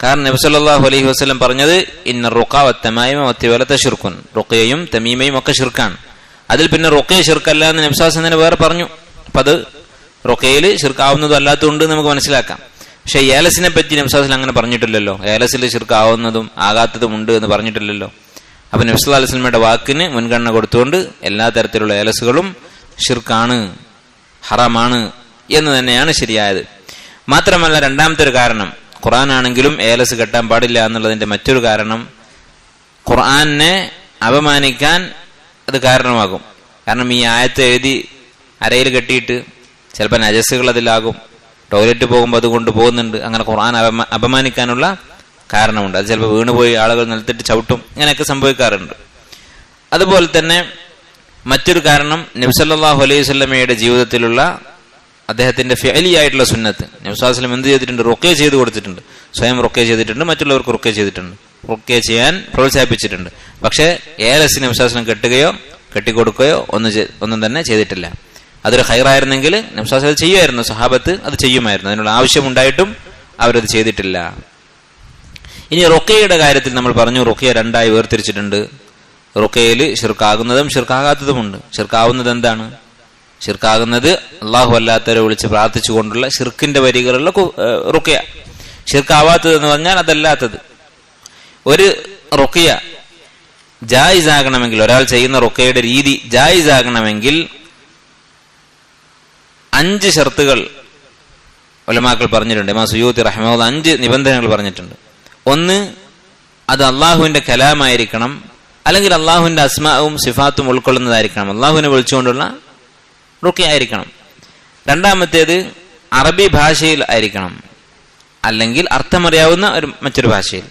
കാരണം നബി സല്ലല്ലാഹു അലൈഹി വസല്ലം പറഞ്ഞത് ഇന്ന റുഖ വത്തമായിമ വത്തിവലത ശിർക്കുൻ, റുഖയയും തമീമയും ഒക്കെ ഷിർക്കാണ്. അതിൽ പിന്നെ റുഖയ ഷിർക്കല്ല എന്ന് നബി സല്ലല്ലാഹു അലൈഹി വസല്ലം വേറെ പറഞ്ഞു. അപ്പൊ അത് റുഖയയിൽ ഷിർക്കാവുന്നതും അല്ലാത്തതുണ്ട് നമുക്ക് മനസ്സിലാക്കാം. പക്ഷെ ഏലസിനെ പറ്റി നബി സല്ലല്ലാഹു അലൈഹി വസല്ലം അങ്ങനെ പറഞ്ഞിട്ടില്ലല്ലോ. ഏലസിൽ ഷിർക്കാവുന്നതും ആകാത്തതും ഉണ്ട് എന്ന് പറഞ്ഞിട്ടില്ലല്ലോ. അപ്പൊ നബി സല്ലല്ലാഹു അലൈഹി വസല്ലമയുടെ വാക്കിന് മുൻഗണന കൊടുത്തുകൊണ്ട് എല്ലാ തരത്തിലുള്ള ഏലസുകളും ഷിർക്കാണ്, ഹറാമാണ് എന്ന് തന്നെയാണ് ശരിയായത്. മാത്രമല്ല, രണ്ടാമത്തെ ഒരു കാരണം, ഖുർആനാണെങ്കിലും ഏലസ് കെട്ടാൻ പാടില്ല എന്നുള്ളതിന്റെ മറ്റൊരു കാരണം, ഖുർആനെ അപമാനിക്കാൻ അത് കാരണമാകും. കാരണം ഈ ആയത്ത് എഴുതി അരയിൽ കെട്ടിയിട്ട് ചിലപ്പോൾ നജസ്സുകൾ അതിലാകും, ടോയ്ലറ്റ് പോകുമ്പോൾ അത് കൊണ്ടുപോകുന്നുണ്ട്, അങ്ങനെ ഖുർആൻ അപമാനിക്കാനുള്ള കാരണമുണ്ട്. അത് ചിലപ്പോൾ വീണുപോയി ആളുകൾ നിലത്തിട്ട് ചവിട്ടും, ഇങ്ങനെയൊക്കെ സംഭവിക്കാറുണ്ട്. അതുപോലെ തന്നെ മറ്റൊരു കാരണം, നബി സല്ലല്ലാഹു അലൈഹി വസല്ലമയുടെ ജീവിതത്തിലുള്ള അദ്ദേഹത്തിന്റെ ഫിഅലിയായിട്ടുള്ള സുന്നത്ത്. നബി സല്ലല്ലാഹു അലൈഹി വസല്ലം എന്ത് ചെയ്തിട്ടുണ്ട്? റുഖ്യ ചെയ്ത് കൊടുത്തിട്ടുണ്ട്. സ്വയം റുഖ്യ ചെയ്തിട്ടുണ്ട്, മറ്റുള്ളവർക്ക് റുഖ്യ ചെയ്തിട്ടുണ്ട്, റുഖ്യ ചെയ്യാൻ പ്രോത്സാഹിപ്പിച്ചിട്ടുണ്ട്. പക്ഷേ ഏലസിന് നബി സല്ലല്ലാഹു അലൈഹി വസല്ലം കെട്ടുകയോ കെട്ടിക്കൊടുക്കുകയോ ഒന്നും തന്നെ ചെയ്തിട്ടില്ല. അതൊരു ഖൈറായിരുന്നെങ്കിൽ നബി സല്ലല്ലാഹു അലൈഹി വസല്ലം ചെയ്യുമായിരുന്നു, സഹാബത്ത് അത് ചെയ്യുമായിരുന്നു. അതിനുള്ള ആവശ്യമുണ്ടായിട്ടും അവരത് ചെയ്തിട്ടില്ല. ഇനി റുഖ്യയുടെ കാര്യത്തിൽ നമ്മൾ പറഞ്ഞു, റുഖ്യ രണ്ടായി വേർതിരിച്ചിട്ടുണ്ട്. റുഖ്യയിൽ ഷിർക്കാകുന്നതും ഷിർക്കാകാത്തതുമുണ്ട്. ഷിർക്കാവുന്നത് എന്താണ്? ഷിർക്കാകുന്നത് അള്ളാഹു അല്ലാത്തവരെ വിളിച്ച് പ്രാർത്ഥിച്ചുകൊണ്ടുള്ള ഷിർക്കിന്റെ വരികളുള്ള റുഖ്യ. ഷിർക്കാവാത്തത് എന്ന് പറഞ്ഞാൽ അതല്ലാത്തത്. ഒരു റുഖ്യ ജായിസ് ആകണമെങ്കിൽ, ഒരാൾ ചെയ്യുന്ന റുഖ്യയുടെ രീതി ജായിസ് ആകണമെങ്കിൽ 5 ഷർത്തുകൾ ഉലമാക്കൾ പറഞ്ഞിട്ടുണ്ട്. ഇമാം സുയൂത്തി റഹിമഹുല്ലാഹ് 5 നിബന്ധനകൾ പറഞ്ഞിട്ടുണ്ട്. ഒന്ന്, അത് അള്ളാഹുവിന്റെ കലാമായിരിക്കണം, അല്ലെങ്കിൽ അള്ളാഹുവിന്റെ അസ്മാവും സിഫാത്തും ഉൾക്കൊള്ളുന്നതായിരിക്കണം. അള്ളാഹുവിനെ വിളിച്ചുകൊണ്ടുള്ള റുഖ്യ ആയിരിക്കണം. രണ്ടാമത്തേത് അറബി ഭാഷയിൽ ആയിരിക്കണം, അല്ലെങ്കിൽ അർത്ഥമറിയാവുന്ന മറ്റൊരു ഭാഷയിൽ,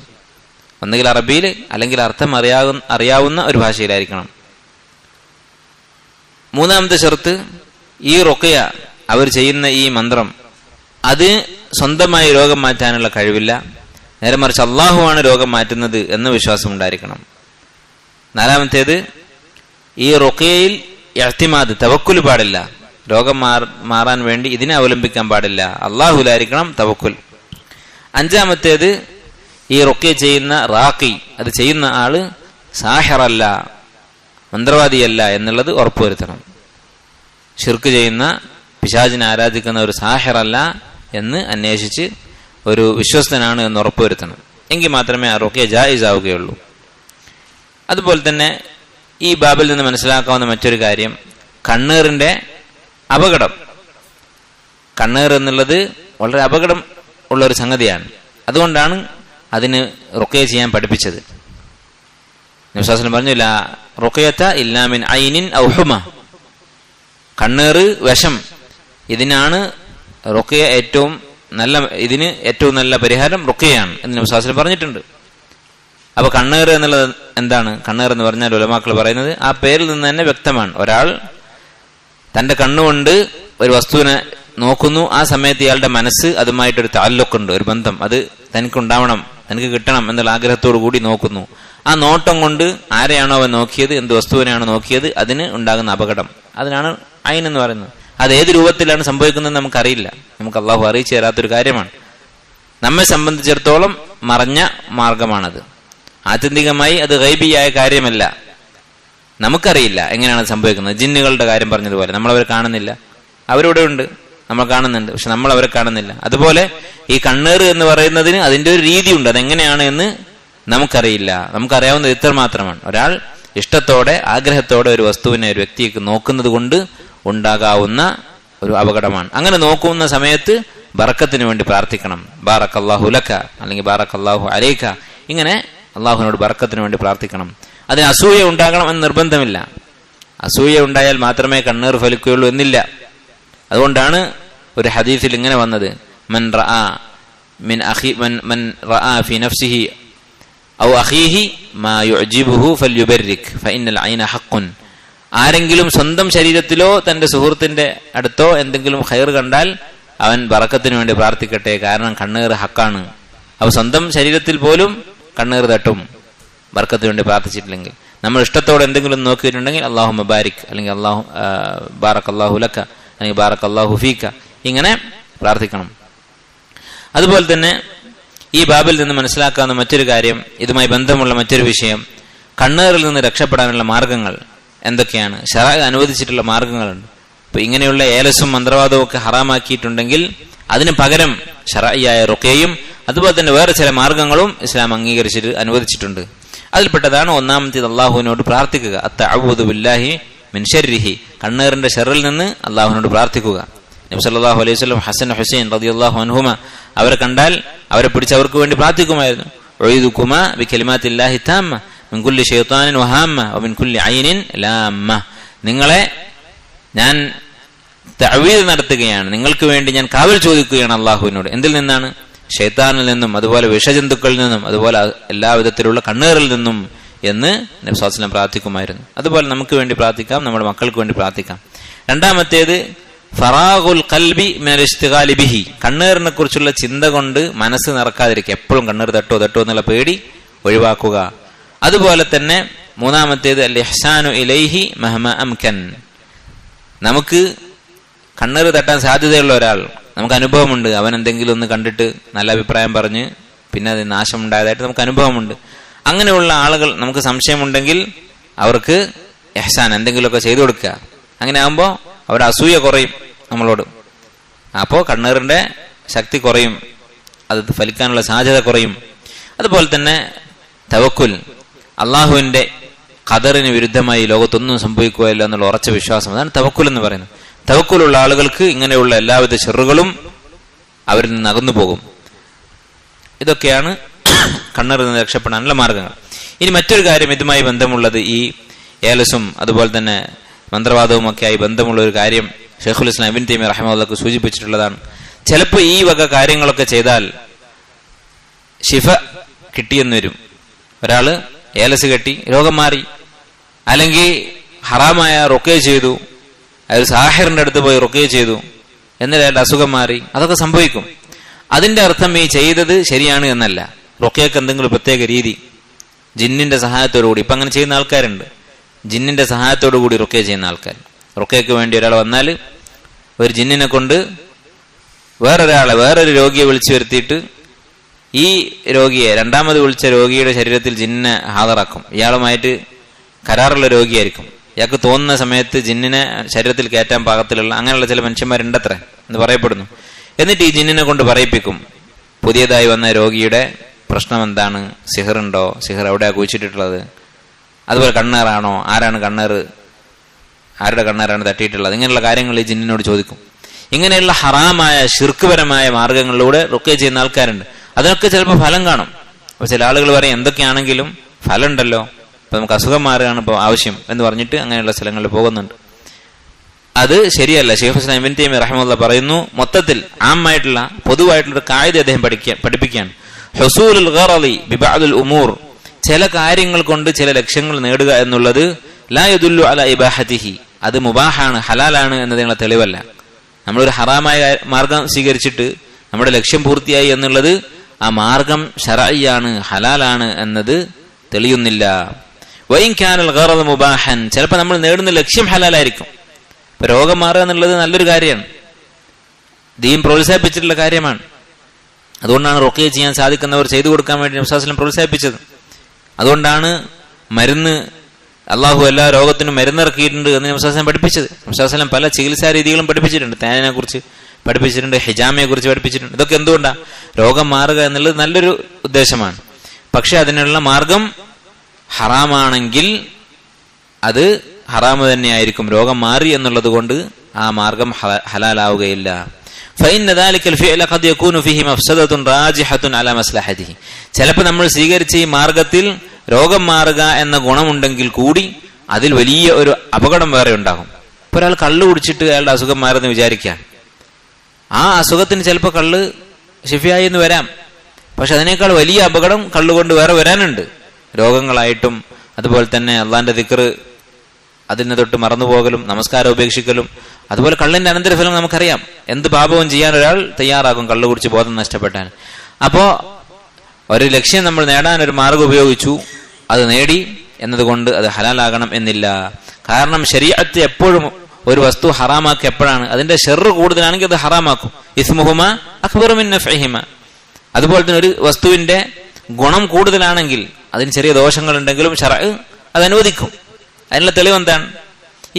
ഒന്നുകിൽ അറബിയിൽ അല്ലെങ്കിൽ അർത്ഥം അറിയാവുന്ന ഒരു ഭാഷയിലായിരിക്കണം. മൂന്നാമത്തെ ഷർത്ത്, ഈ റുഖ്യ അവർ ചെയ്യുന്ന ഈ മന്ത്രം അത് സ്വന്തമായി രോഗം മാറ്റാനുള്ള കഴിവില്ല, നേരെ മറിച്ച് അള്ളാഹുവാണ് രോഗം മാറ്റുന്നത് എന്ന വിശ്വാസം ഉണ്ടായിരിക്കണം. നാലാമത്തേത്, ഈ റുഖ്യയിൽ ഇഅ്തിമാദ് തവക്കുൽ പാടില്ല, രോഗം മാറാൻ വേണ്ടി ഇതിനെ അവലംബിക്കാൻ പാടില്ല, അള്ളാഹുലായിരിക്കണം തവക്കുൽ. അഞ്ചാമത്തേത്, ഈ റുഖ്യ ചെയ്യുന്ന റാഖി, അത് ചെയ്യുന്ന ആള് സാഹിറല്ല, മന്ത്രവാദിയല്ല എന്നുള്ളത് ഉറപ്പുവരുത്തണം. ശിർക്ക് ചെയ്യുന്ന, പിശാചിനെ ആരാധിക്കുന്ന ഒരു സാഹിറല്ല എന്ന് അന്വേഷിച്ച് ഒരു വിശ്വസ്തനാണ് എന്ന് ഉറപ്പുവരുത്തണം. എങ്കിൽ മാത്രമേ ആ റുഖ്യ ജായിസ് ആവുകയുള്ളൂ. അതുപോലെ തന്നെ ഈ ബാബിൽ നിന്ന് മനസ്സിലാക്കാവുന്ന മറ്റൊരു കാര്യം, കണ്ണീറിന്റെ അപകടം. കണ്ണീർ എന്നുള്ളത് വളരെ അപകടം ഉള്ള ഒരു സംഗതിയാണ്. അതുകൊണ്ടാണ് അതിന് റുഖ്യ ചെയ്യാൻ പഠിപ്പിച്ചത്. നബി സ്വല്ലല്ലാഹു അലൈഹി വസല്ലം പറഞ്ഞു, ലാ റുഖ്യത ഇല്ലാ മിൻ ഐനിൻ ഔ ഹുമ. കണ്ണീർ, വിഷം, ഇതിനാണ് റുഖ്യ ഇതിന് ഏറ്റവും നല്ല പരിഹാരം റുഖ്യയാണ് എന്ന് നബി സ്വല്ലല്ലാഹു അലൈഹി വസല്ലം പറഞ്ഞിട്ടുണ്ട്. അപ്പൊ കണ്ണീർ എന്നുള്ളത് എന്താണ്? കണ്ണീർ എന്ന് പറഞ്ഞാൽ ഉലമാക്കൾ പറയുന്നത് ആ പേരിൽ നിന്ന് തന്നെ വ്യക്തമാണ്. ഒരാൾ തന്റെ കണ്ണുകൊണ്ട് ഒരു വസ്തുവിനെ നോക്കുന്നു, ആ സമയത്ത് ഇയാളുടെ മനസ്സ് അതുമായിട്ടൊരു താല്ലുക്കുണ്ട്, ഒരു ബന്ധം, അത് തനിക്കുണ്ടാവണം, തനിക്ക് കിട്ടണം എന്നുള്ള ആഗ്രഹത്തോടു കൂടി നോക്കുന്നു. ആ നോട്ടം കൊണ്ട് ആരെയാണോ അവൻ നോക്കിയത്, എന്ത് വസ്തുവിനെയാണോ നോക്കിയത്, അതിന് ഉണ്ടാകുന്ന അപകടം, അതിനാണ് ഐൻ എന്ന് പറയുന്നത്. അത് ഏത് രൂപത്തിലാണ് സംഭവിക്കുന്നത് നമുക്കറിയില്ല, നമുക്ക് അള്ളാഹു അറിയിച്ചു തരാത്തൊരു കാര്യമാണ്. നമ്മെ സംബന്ധിച്ചിടത്തോളം മറഞ്ഞ മാർഗമാണത്. ആത്യന്തികമായി അത് ഗൈബിയായ കാര്യമല്ല, നമുക്കറിയില്ല എങ്ങനെയാണ് സംഭവിക്കുന്നത്. ജിന്നുകളുടെ കാര്യം പറഞ്ഞതുപോലെ നമ്മളവരെ കാണുന്നില്ല, അവരിവിടെ ഉണ്ട്, നമ്മൾ കാണുന്നുണ്ട്, പക്ഷെ നമ്മൾ അവരെ കാണുന്നില്ല. അതുപോലെ ഈ കണ്ണീർ എന്ന് പറയുന്നതിന് അതിന്റെ ഒരു രീതിയുണ്ട്, അതെങ്ങനെയാണ് എന്ന് നമുക്കറിയില്ല. നമുക്കറിയാവുന്നത് ഇത്ര മാത്രമാണ്. ഒരാൾ ഇഷ്ടത്തോടെ, ആഗ്രഹത്തോടെ ഒരു വസ്തുവിനെ, ഒരു വ്യക്തിക്ക് നോക്കുന്നത് കൊണ്ട് ഉണ്ടാകാവുന്ന ഒരു അപകടമാണ്. അങ്ങനെ നോക്കുന്ന സമയത്ത് ബറക്കത്തിന് വേണ്ടി പ്രാർത്ഥിക്കണം. ബാറക്കല്ലാഹു ലക അല്ലെങ്കിൽ ബാറക്കല്ലാഹു അലൈക, ഇങ്ങനെ അള്ളാഹുവിനോട് ബറക്കത്തിന് വേണ്ടി പ്രാർത്ഥിക്കണം. അതിന് അസൂയ ഉണ്ടാകണം എന്ന് നിർബന്ധമില്ല. അസൂയ ഉണ്ടായാൽ മാത്രമേ കണ്ണീർ ഫലിക്കുകയുള്ളൂ എന്നില്ല. അതുകൊണ്ടാണ് ഒരു ഹദീസിൽ ഇങ്ങനെ വന്നത്, മൻ റആ ഫി നഫ്സിഹി ഔ അഖീഹി മാ യുഅ്ജിബുഹു ഫൽയുബർരിക് ഫഇന്നൽ ഐന ഹഖ്ഖുൻ. ആരെങ്കിലും സ്വന്തം ശരീരത്തിലോ തന്റെ സുഹൃത്തിന്റെ അടുത്തോ എന്തെങ്കിലും ഖൈർ കണ്ടാൽ അവൻ ബറക്കത്തിന് വേണ്ടി പ്രാർത്ഥിക്കട്ടെ, കാരണം കണ്ണീർ ഹക്കാണ്. അപ്പൊ സ്വന്തം ശരീരത്തിൽ പോലും കണ്ണീർ തട്ടും ബർക്കത്തിന് വേണ്ടി പ്രാർത്ഥിച്ചിട്ടില്ലെങ്കിൽ. നമ്മൾ ഇഷ്ടത്തോടെ എന്തെങ്കിലും നോക്കിയിട്ടുണ്ടെങ്കിൽ അല്ലാഹു മബാരിക് അല്ലെങ്കിൽ ബാറക്കല്ലാഹു ലക അല്ലെങ്കിൽ ബാറക്കല്ലാഹു ഫീക, ഇങ്ങനെ പ്രാർത്ഥിക്കണം. അതുപോലെ തന്നെ ഈ ബാബിൽ നിന്ന് മനസ്സിലാക്കാവുന്ന മറ്റൊരു കാര്യം, ഇതുമായി ബന്ധമുള്ള മറ്റൊരു വിഷയം, കണ്ണീറിൽ നിന്ന് രക്ഷപ്പെടാനുള്ള മാർഗങ്ങൾ എന്തൊക്കെയാണ്? ശറഅ അനുവദിച്ചിട്ടുള്ള മാർഗങ്ങളുണ്ട്. ഇപ്പൊ ഇങ്ങനെയുള്ള ഏലസും മന്ത്രവാദവും ഒക്കെ ഹറാമാക്കിയിട്ടുണ്ടെങ്കിൽ അതിന് പകരം ശറഅയായ റുഖ്യയും അതുപോലെ തന്നെ വേറെ ചില മാർഗങ്ങളും ഇസ്ലാം അംഗീകരിച്ചിട്ട് അനുവദിച്ചിട്ടുണ്ട്. അതിൽപ്പെട്ടതാണ് ഒന്നാമത്തേത് അള്ളാഹുവിനോട് പ്രാർത്ഥിക്കുക, അത്തഅവ്വുദു ബില്ലാഹി മിൻ ശർരിഹി, കണ്ണീറിന്റെ ഷർറിൽ നിന്ന് അള്ളാഹുവിനോട് പ്രാർത്ഥിക്കുക. നബി സല്ലല്ലാഹു അലൈഹി വസല്ലം ഹസൻ ഹുസൈൻ റളിയല്ലാഹു അൻഹുമ അവരെ കണ്ടാൽ അവരെ പിടിച്ച് അവർക്ക് വേണ്ടി പ്രാർത്ഥിക്കുമായിരുന്നു. ഉഈദുകുമാ ബികലിമാത്തില്ലാഹി താമ്മ മിൻ കുല്ലി ശൈത്താനിൻ വഹാമ്മ വമിൻ കുല്ലി ഐനിൻ ലാമ്മ. നിങ്ങളെ ഞാൻ തഅവീദ് നടത്തുകയാണ്, നിങ്ങൾക്ക് വേണ്ടി ഞാൻ കാവൽ ചോദിക്കുകയാണ് അള്ളാഹുവിനോട്. എന്തിൽ നിന്നാണ്? ശൈത്താനിൽ നിന്നും, അതുപോലെ വിഷജന്തുക്കളിൽ നിന്നും, അതുപോലെ എല്ലാ വിധത്തിലുള്ള കണ്ണീറിൽ നിന്നും എന്ന് നബി സല്ലല്ലാഹു അലൈഹി വസല്ലം പ്രാർത്ഥിക്കുമായിരുന്നു. അതുപോലെ നമുക്ക് വേണ്ടി പ്രാർത്ഥിക്കാം, നമ്മുടെ മക്കൾക്ക് വേണ്ടി പ്രാർത്ഥിക്കാം. രണ്ടാമത്തേത് ഫറാഗുൽ ഖൽബി മിനൽ ഇസ്തിഗാലി ബിഹി, കണ്ണീറിനെ കുറിച്ചുള്ള ചിന്ത കൊണ്ട് മനസ്സ് നിറക്കാതിരിക്കുക, എപ്പോഴും കണ്ണീർ തട്ടോ എന്നുള്ള പേടി ഒഴിവാക്കുക. അതുപോലെ തന്നെ മൂന്നാമത്തേത് അൽ ഇഹ്സാനു ഇലൈഹി മഹ്മ അംകൻ, നമുക്ക് കണ്ണീർ തട്ടാൻ സാധ്യതയുള്ള ഒരാൾ, നമുക്ക് അനുഭവമുണ്ട്, അവൻ എന്തെങ്കിലും ഒന്ന് കണ്ടിട്ട് നല്ല അഭിപ്രായം പറഞ്ഞ് പിന്നെ അത് നാശമുണ്ടായതായിട്ട് നമുക്ക് അനുഭവമുണ്ട്. അങ്ങനെയുള്ള ആളുകൾ നമുക്ക് സംശയമുണ്ടെങ്കിൽ അവർക്ക് ഇഹ്സാൻ എന്തെങ്കിലുമൊക്കെ ചെയ്തു കൊടുക്കുക. അങ്ങനെ ആകുമ്പോൾ അവരുടെ അസൂയ കുറയും നമ്മളോട്, അപ്പോൾ കണ്ണീറിന്റെ ശക്തി കുറയും, അത് ഫലിക്കാനുള്ള സാധ്യത കുറയും. അതുപോലെ തന്നെ തവക്കുൽ, അള്ളാഹുവിന്റെ ഖദറിന് വിരുദ്ധമായി ലോകത്തൊന്നും സംഭവിക്കുകയില്ല എന്നുള്ള ഉറച്ച വിശ്വാസം, അതാണ് തവക്കുൽ എന്ന് പറയുന്നത്. തവക്കുലുള്ള ആളുകൾക്ക് ഇങ്ങനെയുള്ള എല്ലാവിധ ഷർറുകളും അവരിൽ നിന്ന് അകന്നു പോകും. ഇതൊക്കെയാണ് കണ്ണീറിൽ നിന്ന് രക്ഷപ്പെടാനുള്ള മാർഗങ്ങൾ. ഇനി മറ്റൊരു കാര്യം ഇതുമായി ബന്ധമുള്ളത്, ഈ ഏലസും അതുപോലെ തന്നെ മന്ത്രവാദവുമൊക്കെയായി ബന്ധമുള്ള ഒരു കാര്യം ഷെയ്ഖുൽ ഇസ്ലാം ഇബ്നു തൈമിയ്യ റഹിമഹുല്ലാഹ് സൂചിപ്പിച്ചിട്ടുള്ളതാണ്. ചിലപ്പോൾ ഈ വക കാര്യങ്ങളൊക്കെ ചെയ്താൽ ശിഫ കിട്ടിയെന്ന് വരും. ഒരാള് ഏലസ് കെട്ടി രോഗം മാറി, അല്ലെങ്കിൽ ഹറാമായ റുഖ്യ ചെയ്തു, അയാൾ സാഹിറിന്റെ അടുത്ത് പോയി റുഖ്യ ചെയ്തു, എന്നിട്ട് അയാളുടെ അസുഖം മാറി. അതൊക്കെ സംഭവിക്കും. അതിന്റെ അർത്ഥം ഈ ചെയ്തത് ശരിയാണ് എന്നല്ല. റുഖ്യക്ക് എന്തെങ്കിലും പ്രത്യേക രീതി, ജിന്നിന്റെ സഹായത്തോടുകൂടി, ഇപ്പൊ അങ്ങനെ ചെയ്യുന്ന ആൾക്കാരുണ്ട്. ജിന്നിന്റെ സഹായത്തോടു കൂടി റുഖ്യ ചെയ്യുന്ന ആൾക്കാർ. റുഖ്യക്ക് വേണ്ടി ഒരാൾ വന്നാൽ ഒരു ജിന്നിനെ കൊണ്ട് വേറൊരു രോഗിയെ വിളിച്ചു വരുത്തിയിട്ട് ഈ രോഗിയെ, രണ്ടാമത് വിളിച്ച രോഗിയുടെ ശരീരത്തിൽ ജിന്നിനെ ഹാജരാക്കും. ഇയാളുമായിട്ട് കരാറുള്ള രോഗിയായിരിക്കും. ഇയാൾക്ക് തോന്നുന്ന സമയത്ത് ജിന്നിനെ ശരീരത്തിൽ കയറ്റാൻ പാകത്തിലുള്ള അങ്ങനെയുള്ള ചില മനുഷ്യന്മാരുണ്ടത്രേ എന്ന് പറയപ്പെടുന്നു. എന്നിട്ട് ഈ ജിന്നിനെ കൊണ്ട് പറയിപ്പിക്കും പുതിയതായി വന്ന രോഗിയുടെ പ്രശ്നം എന്താണ്, സിഹറുണ്ടോ, സിഹർ എവിടെയാണ് കുഴിച്ചിട്ടുള്ളത്, അതുപോലെ കണ്ണേറാണോ, ആരാണ് കണ്ണേറ്, ആരുടെ കണ്ണേറാണ് തട്ടിയിട്ടുള്ളത്, ഇങ്ങനെയുള്ള കാര്യങ്ങൾ ഈ ജിന്നിനോട് ചോദിക്കും. ഇങ്ങനെയുള്ള ഹറാമായ ശിർക്ക്പരമായ മാർഗങ്ങളിലൂടെ റുഖ്യ ചെയ്യുന്ന ആൾക്കാരുണ്ട്. അതിനൊക്കെ ചിലപ്പോൾ ഫലം കാണും. അപ്പൊ ചില ആളുകൾ പറയും എന്തൊക്കെയാണെങ്കിലും ഫലം ഉണ്ടല്ലോ, ഇപ്പൊ നമുക്ക് അസുഖം മാറുകയാണ് ഇപ്പോൾ ആവശ്യം എന്ന് പറഞ്ഞിട്ട് അങ്ങനെയുള്ള സ്ഥലങ്ങളിൽ പോകുന്നുണ്ട്. അത് ശരിയല്ല. ശൈഖുൽ ഇസ്ലാം ഇബ്നു തൈമിയ്യ റഹിമഹുല്ലാഹ് പറയുന്നു, മൊത്തത്തിൽ ആമായിട്ടുള്ള പൊതുവായിട്ടുള്ള ഒരു കായിക അദ്ദേഹം പഠിപ്പിക്കുകയാണ്. ഹുസൂലുൽ ഗറളി ബിബഅദുൽ ഉമൂർ, ചില കാര്യങ്ങൾ കൊണ്ട് ചില ലക്ഷ്യങ്ങൾ നേടുക എന്നുള്ളത് ലാ യദുല്ലു അലാ ഇബാഹതിഹി, അത് മുബാഹാണ്, ഹലാലാണ് എന്നതിനുള്ള തെളിവല്ല. നമ്മളൊരു ഹറാമായ മാർഗം സ്വീകരിച്ചിട്ട് നമ്മുടെ ലക്ഷ്യം പൂർത്തിയായി എന്നുള്ളത് ആ മാർഗം ശർഈയാണ്, ഹലാലാണ് എന്നത് തെളിയുന്നില്ല. വഇൻ കാനൽ ഗറളു മുബാഹൻ, ചിലപ്പോൾ നമ്മൾ നേടുന്ന ലക്ഷ്യം ഹലാലായിരിക്കും. ഇപ്പൊ രോഗം മാറുക എന്നുള്ളത് നല്ലൊരു കാര്യമാണ്, ദീൻ പ്രോത്സാഹിപ്പിച്ചിട്ടുള്ള കാര്യമാണ്. അതുകൊണ്ടാണ് റുഖ്യ ചെയ്യാൻ സാധിക്കുന്നവർ ചെയ്തു കൊടുക്കാൻ വേണ്ടി നബി സല്ലല്ലാഹു അലൈഹി വസല്ലം പ്രോത്സാഹിപ്പിച്ചത്. അതുകൊണ്ടാണ് മരുന്ന്, അള്ളാഹു എല്ലാ രോഗത്തിനും മരുന്നിറക്കിയിട്ടുണ്ട് എന്ന് നബി സല്ലല്ലാഹു അലൈഹി വസല്ലം പഠിപ്പിച്ചത്. നബി സല്ലല്ലാഹു അലൈഹി വസല്ലം പല ചികിത്സാ രീതികളും പഠിപ്പിച്ചിട്ടുണ്ട്. തേനിനെ കുറിച്ച് പഠിപ്പിച്ചിട്ടുണ്ട്, ഹിജാമയെ കുറിച്ച് പഠിപ്പിച്ചിട്ടുണ്ട്. ഇതൊക്കെ എന്തുകൊണ്ടാണ്? രോഗം മാറുക എന്നുള്ളത് നല്ലൊരു ഉദ്ദേശമാണ്. പക്ഷെ അതിനുള്ള മാർഗം ഹറാമാണെങ്കിൽ അത് ഹറാമ് തന്നെയായിരിക്കും. രോഗം മാറി എന്നുള്ളത് കൊണ്ട് ആ മാർഗം ഹലാലാവുകയില്ല. ചിലപ്പോൾ നമ്മൾ സ്വീകരിച്ച ഈ മാർഗത്തിൽ രോഗം മാറുക എന്ന ഗുണമുണ്ടെങ്കിൽ കൂടി അതിൽ വലിയ ഒരു അപകടം വേറെ ഉണ്ടാകും. ഇപ്പൊ ഒരാൾ കള്ള് കുടിച്ചിട്ട് അയാളുടെ അസുഖം മാറുമെന്ന് വിചാരിക്കുക, ആ അസുഖത്തിന് ചിലപ്പോൾ കള്ള് ശിഫയായി എന്ന് വരാം. പക്ഷെ അതിനേക്കാൾ വലിയ അപകടം കള്ളുകൊണ്ട് വേറെ വരാനുണ്ട്, രോഗങ്ങളായിട്ടും. അതുപോലെ തന്നെ അള്ളാന്റെ ദിക്ർ അതിനെ തൊട്ട് മറന്നുപോകലും, നമസ്കാരം ഉപേക്ഷിക്കലും. അതുപോലെ കള്ളിന്റെ അനന്തരഫലം നമുക്കറിയാം. എന്ത് പാപവും ചെയ്യാൻ ഒരാൾ തയ്യാറാകും കള്ളു കുടിച്ച് ബോധം നഷ്ടപ്പെട്ടാൽ. അപ്പോ ഒരു ലക്ഷ്യം നമ്മൾ നേടാൻ ഒരു മാർഗം ഉപയോഗിച്ചു, അത് നേടി എന്നതുകൊണ്ട് അത് ഹലാലാകണം എന്നില്ല. കാരണം ശരീഅത്ത് എപ്പോഴും ഒരു വസ്തു ഹറാമാക്കി എപ്പോഴാണ് അതിന്റെ ഷർറ് കൂടുതലാണെങ്കിൽ അത് ഹറാമാക്കും. ഇസ്മുഹുമ അക്ബറു മിൻ നഫ്ഇഹിമ. അതുപോലെ തന്നെ ഒരു വസ്തുവിന്റെ ഗുണം കൂടുതലാണെങ്കിൽ അതിന് ചെറിയ ദോഷങ്ങൾ ഉണ്ടെങ്കിലും ശർഅ് അത് അനുവദിക്കും. അതിനുള്ള തെളിവ് എന്താണ്?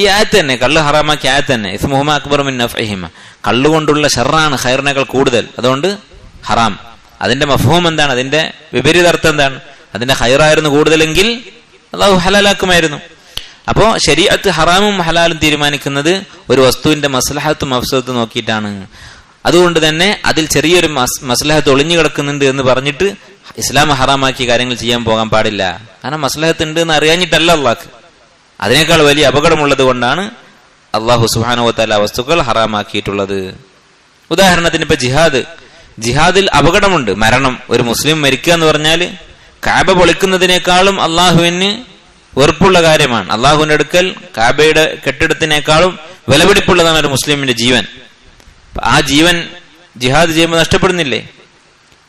ഈ ആയത്ത് തന്നെ, കള്ള് ഹറാമാക്കിയ ആയത്ത് തന്നെ, ഇസ്മുഹുമ അക്ബറു മിൻ നഫ്ഇഹിമ. കള്ളുകൊണ്ടുള്ള ഷർറാണ് ഖൈറിനേക്കാൾ കൂടുതൽ, അതുകൊണ്ട് ഹറാം. അതിന്റെ മഫ്ഹൂം എന്താണ്? അതിന്റെ വിപരീതാർത്ഥം എന്താണ്? അതിന്റെ ഖൈറായിരുന്നു കൂടുതലെങ്കിൽ അല്ലാഹു ഹലാലാക്കുമായിരുന്നു. അപ്പോ ശരീഅത്ത് ഹറാമും ഹലാലും തീരുമാനിക്കുന്നത് ഒരു വസ്തുവിന്റെ മസ്ലഹത്തും മഫ്സദത്തും നോക്കിയിട്ടാണ്. അതുകൊണ്ട് തന്നെ അതിൽ ചെറിയൊരു മസ്ലഹത്ത് ഒളിഞ്ഞു കിടക്കുന്നുണ്ട് എന്ന് പറഞ്ഞിട്ട് ഇസ്ലാം ഹറാമാക്കിയ കാര്യങ്ങൾ ചെയ്യാൻ പോകാൻ പാടില്ല. കാരണം മസ്ലഹത്ത് ഉണ്ട് എന്ന് അറിയാഞ്ഞിട്ടല്ല അള്ളാഹ്, അതിനേക്കാൾ വലിയ അപകടമുള്ളത് കൊണ്ടാണ് അള്ളാഹു സുബ്ഹാനഹു വ തആല വസ്തുക്കൾ ഹറാമാക്കിയിട്ടുള്ളത്. ഉദാഹരണത്തിന് ഇപ്പൊ ജിഹാദിൽ അപകടമുണ്ട്, മരണം. ഒരു മുസ്ലിം മരിക്കുക എന്ന് പറഞ്ഞാൽ കാബ പൊളിക്കുന്നതിനേക്കാളും അള്ളാഹുവിന് വെറുപ്പുള്ള കാര്യമാണ്. അള്ളാഹുവിന്റെ അടുക്കൽ കാബയുടെ കെട്ടിടത്തിനേക്കാളും വിലപിടിപ്പുള്ളതാണ് ഒരു മുസ്ലിമിന്റെ ജീവൻ. ആ ജീവൻ ജിഹാദ് ചെയ്യുമ്പോൾ നഷ്ടപ്പെടുന്നില്ലേ?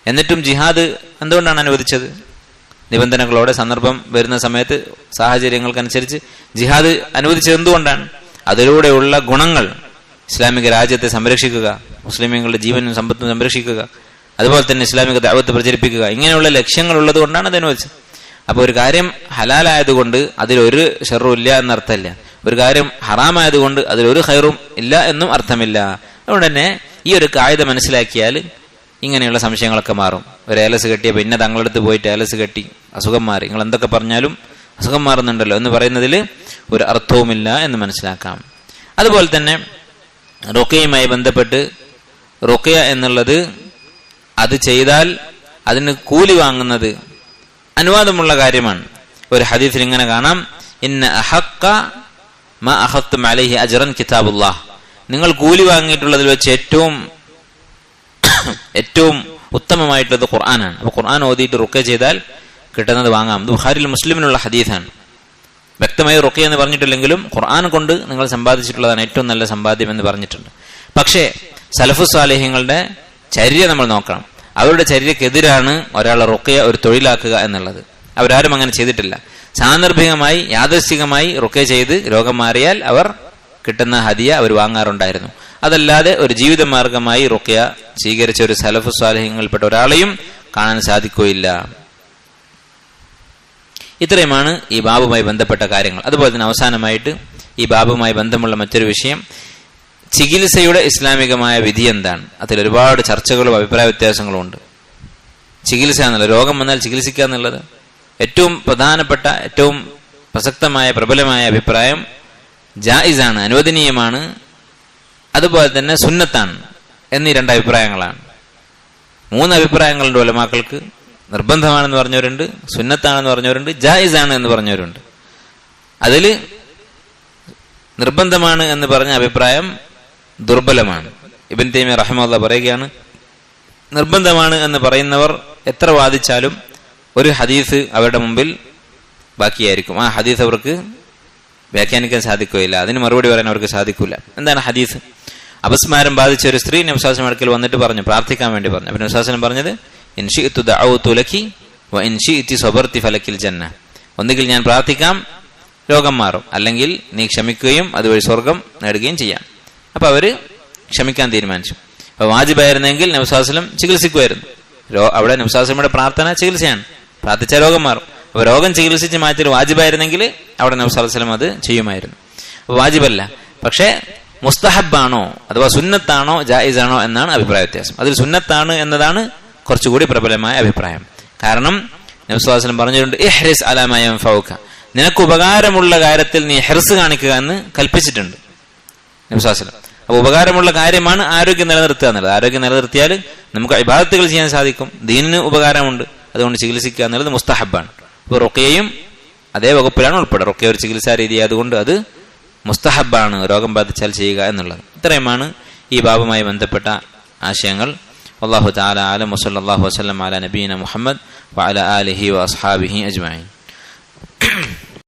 എന്നിട്ടും ജിഹാദ് എന്തുകൊണ്ടാണ് അനുവദിച്ചത്? നിബന്ധനകളോടെ, സന്ദർഭം വരുന്ന സമയത്ത്, സാഹചര്യങ്ങൾക്കനുസരിച്ച് ജിഹാദ് അനുവദിച്ചത് എന്തുകൊണ്ടാണ്? അതിലൂടെയുള്ള ഗുണങ്ങൾ, ഇസ്ലാമിക രാജ്യത്തെ സംരക്ഷിക്കുക, മുസ്ലിമീങ്ങളുടെ ജീവനും സമ്പത്തും സംരക്ഷിക്കുക, അതുപോലെ തന്നെ ഇസ്ലാമിക ദഅവത്ത് പ്രചരിപ്പിക്കുക, ഇങ്ങനെയുള്ള ലക്ഷ്യങ്ങൾ ഉള്ളത് കൊണ്ടാണ് അത് അനുവദിച്ചത്. അപ്പൊ ഒരു കാര്യം ഹലാലായതുകൊണ്ട് അതിലൊരു ഷർറും ഇല്ല എന്നർത്ഥമില്ല, ഒരു കാര്യം ഹറാമായതുകൊണ്ട് അതിലൊരു ഖൈറും ഇല്ല എന്നും അർത്ഥമില്ല. അതുകൊണ്ട് തന്നെ ഈ ഒരു കായിക മനസ്സിലാക്കിയാൽ ഇങ്ങനെയുള്ള സംശയങ്ങളൊക്കെ മാറും. ഒരു ഏലസ് കെട്ടിയ പിന്നെ തങ്ങളടുത്ത് പോയിട്ട് ഏലസ് കെട്ടി അസുഖം മാറി, നിങ്ങൾ എന്തൊക്കെ പറഞ്ഞാലും അസുഖം മാറുന്നുണ്ടല്ലോ എന്ന് പറയുന്നതിൽ ഒരു അർത്ഥവുമില്ല എന്ന് മനസ്സിലാക്കാം. അതുപോലെ തന്നെ റുഖ്യയുമായി ബന്ധപ്പെട്ട് റുഖ്യ എന്നുള്ളത് അത് ചെയ്താൽ അതിന് കൂലി വാങ്ങുന്നത് അനുവാദമുള്ള കാര്യമാണ്. ഒരു ഹദീസിൽ ഇങ്ങനെ കാണാം, ഇന്ന അഹഖ മാ അഖദ്തും അലൈഹി അജ്റൻ കിതാബുല്ലാഹ്, നിങ്ങൾ കൂലി വാങ്ങിയിട്ടുള്ളതിൽ വെച്ച് ഏറ്റവും ഉത്തമമായിട്ടുള്ളത് ഖുർആനാണ്. അപ്പൊ ഖുർആൻ ഓതിയിട്ട് റുഖ്യ ചെയ്താൽ കിട്ടുന്നത് വാങ്ങാം. ഇത് ബുഖാരിൽ മുസ്ലിമിനുള്ള ഹദീസാണ്. വ്യക്തമായി റുഖ്യ എന്ന് പറഞ്ഞിട്ടില്ലെങ്കിലും ഖുർആൻ കൊണ്ട് നിങ്ങൾ സമ്പാദിച്ചിട്ടുള്ളതാണ് ഏറ്റവും നല്ല സമ്പാദ്യം എന്ന് പറഞ്ഞിട്ടുണ്ട്. പക്ഷേ സലഫു സാലിഹ്യങ്ങളുടെ ചര്യ നമ്മൾ നോക്കണം. അവരുടെ ചര്യക്കെതിരാണ് ഒരാളെ റുഖ്യ ഒരു തൊഴിലാക്കുക എന്നുള്ളത്. അവരാരും അങ്ങനെ ചെയ്തിട്ടില്ല. സാന്ദർഭികമായി യാദൃശ്ചികമായി റുഖ്യ ചെയ്ത് രോഗം മാറിയാൽ അവർ കിട്ടുന്ന ഹദിയ അവർ വാങ്ങാറുണ്ടായിരുന്നു. അതല്ലാതെ ഒരു ജീവിത മാർഗമായി റുഖ്യ സ്വീകരിച്ച ഒരു സലഫു സാലിഹ്യങ്ങളിൽപ്പെട്ട ഒരാളെയും കാണാൻ സാധിക്കുകയില്ല. ഇത്രയുമാണ് ഈ ബാബുമായി ബന്ധപ്പെട്ട കാര്യങ്ങൾ. അതുപോലെ തന്നെ അവസാനമായിട്ട് ഈ ബാബുമായി ബന്ധമുള്ള മറ്റൊരു വിഷയം, ചികിത്സയുടെ ഇസ്ലാമികമായ വിധി എന്താണ്? അതിൽ ഒരുപാട് ചർച്ചകളും അഭിപ്രായ വ്യത്യാസങ്ങളും ഉണ്ട്. ചികിത്സ എന്നുള്ളത്, രോഗം വന്നാൽ ചികിത്സിക്കുക എന്നുള്ളത് ഏറ്റവും പ്രധാനപ്പെട്ട ഏറ്റവും പ്രസക്തമായ പ്രബലമായ അഭിപ്രായം ജായിസാണ്, അനുവദനീയമാണ്, അതുപോലെ തന്നെ സുന്നത്താണ് എന്നീ രണ്ട് അഭിപ്രായങ്ങളാണ്. 3 അഭിപ്രായങ്ങളുണ്ട് ഉലമാക്കൾക്ക്. നിർബന്ധമാണെന്ന് പറഞ്ഞവരുണ്ട്, സുന്നത്താണെന്ന് പറഞ്ഞവരുണ്ട്, ജായിസാണ് എന്ന് പറഞ്ഞവരുണ്ട്. അതിൽ നിർബന്ധമാണ് എന്ന് പറഞ്ഞ അഭിപ്രായം ദുർബലമാണ്. ഇബ്നു തൈമിയ്യ റഹിമഹുല്ലാഹ് പറയുകയാണ്, നിർബന്ധമാണ് എന്ന് പറയുന്നവർ എത്ര വാദിച്ചാലും ഒരു ഹദീസ് അവരുടെ മുമ്പിൽ ബാക്കിയായിരിക്കും. ആ ഹദീസ് അവർക്ക് വ്യാഖ്യാനിക്കാൻ സാധിക്കുകയില്ല, അതിന് മറുപടി പറയാൻ അവർക്ക് സാധിക്കില്ല. എന്താണ് ഹദീസ്? അപസ്മാരം ബാധിച്ച ഒരു സ്ത്രീ നബി സല്ലല്ലാഹു അലൈഹി വസല്ലം അടുക്കൽ വന്നിട്ട് പറഞ്ഞു, പ്രാർത്ഥിക്കാൻ വേണ്ടി പറഞ്ഞു. അപ്പോൾ നബി സല്ലല്ലാഹു അലൈഹി വസല്ലം പറഞ്ഞത്, ഇൻ ശിഅ്തു ദഅഉതു ലക്കി വ ഇൻ ശിഅ്തി സബർതി ഫലക്കിൽ ജന്ന. ഒന്നുകിൽ ഞാൻ പ്രാർത്ഥിക്കാം, രോഗം മാറും, അല്ലെങ്കിൽ നീ ക്ഷമിക്കുകയും അതുവഴി സ്വർഗം നേടുകയും ചെയ്യാം. അപ്പൊ അവര് ക്ഷമിക്കാൻ തീരുമാനിച്ചു. അപ്പൊ വാജിബായിരുന്നെങ്കിൽ നബി സല്ലല്ലാഹു അലൈഹി വസല്ലം ചികിത്സിക്കുമായിരുന്നു. അവിടെ നബി സല്ലല്ലാഹു അലൈഹി വസല്ലമയുടെ പ്രാർത്ഥന ചികിത്സയാണ്, പ്രാർത്ഥിച്ചാൽ രോഗം മാറും. അപ്പൊ രോഗം ചികിത്സിച്ച് മാറ്റി വാജിബായിരുന്നെങ്കിൽ അവിടെ നബി സല്ലല്ലാഹു അലൈഹി വസല്ലം അത് ചെയ്യുമായിരുന്നു. അപ്പൊ വാജിബല്ല, പക്ഷേ മുസ്തഹബാണോ അഥവാ സുന്നത്താണോ ജായിസാണോ എന്നാണ് അഭിപ്രായ വ്യത്യാസം. അതിൽ സുന്നത്താണ് എന്നതാണ് കുറച്ചുകൂടി പ്രബലമായ അഭിപ്രായം. കാരണം നബി സല്ലല്ലാഹു അലൈഹി വസല്ലം പറഞ്ഞിട്ടുണ്ട്, ഇഹ്റിസ് അലാ മാ യൻഫഉക, നിനക്ക് ഉപകാരമുള്ള കാര്യത്തിൽ നീ ഹിർസ് കാണിക്കുക എന്ന് കൽപ്പിച്ചിട്ടുണ്ട് നബി സല്ലല്ലാഹു അലൈഹി വസല്ലം. അപ്പൊ ഉപകാരമുള്ള കാര്യമാണ് ആരോഗ്യം നിലനിർത്തുക എന്നുള്ളത്. ആരോഗ്യം നിലനിർത്തിയാൽ നമുക്ക് ഇബാദത്തുകൾ ചെയ്യാൻ സാധിക്കും, ദീനിന് ഉപകാരമുണ്ട്. അതുകൊണ്ട് ചികിത്സിക്കുക എന്നുള്ളത് മുസ്തഹബാണ്. അപ്പോൾ റുഖ്യയും അതേ വകുപ്പിലാണ് ഉൾപ്പെടുക. റുഖ്യ ഒരു ചികിത്സാ രീതി, അതുകൊണ്ട് അത് മുസ്തഹബാണ് രോഗം ബാധിച്ചാൽ ചെയ്യുക എന്നുള്ളത്. ഇത്രയുമാണ് ഈ ബാബുമായി ബന്ധപ്പെട്ട ആശയങ്ങൾ. വല്ലാഹു തആല അലം. വസല്ലല്ലാഹു വസല്ലം അലാ നബീന മുഹമ്മദ് വഅലാ ആലിഹി വഅസ്ഹാബിഹി അജ്മഈൻ.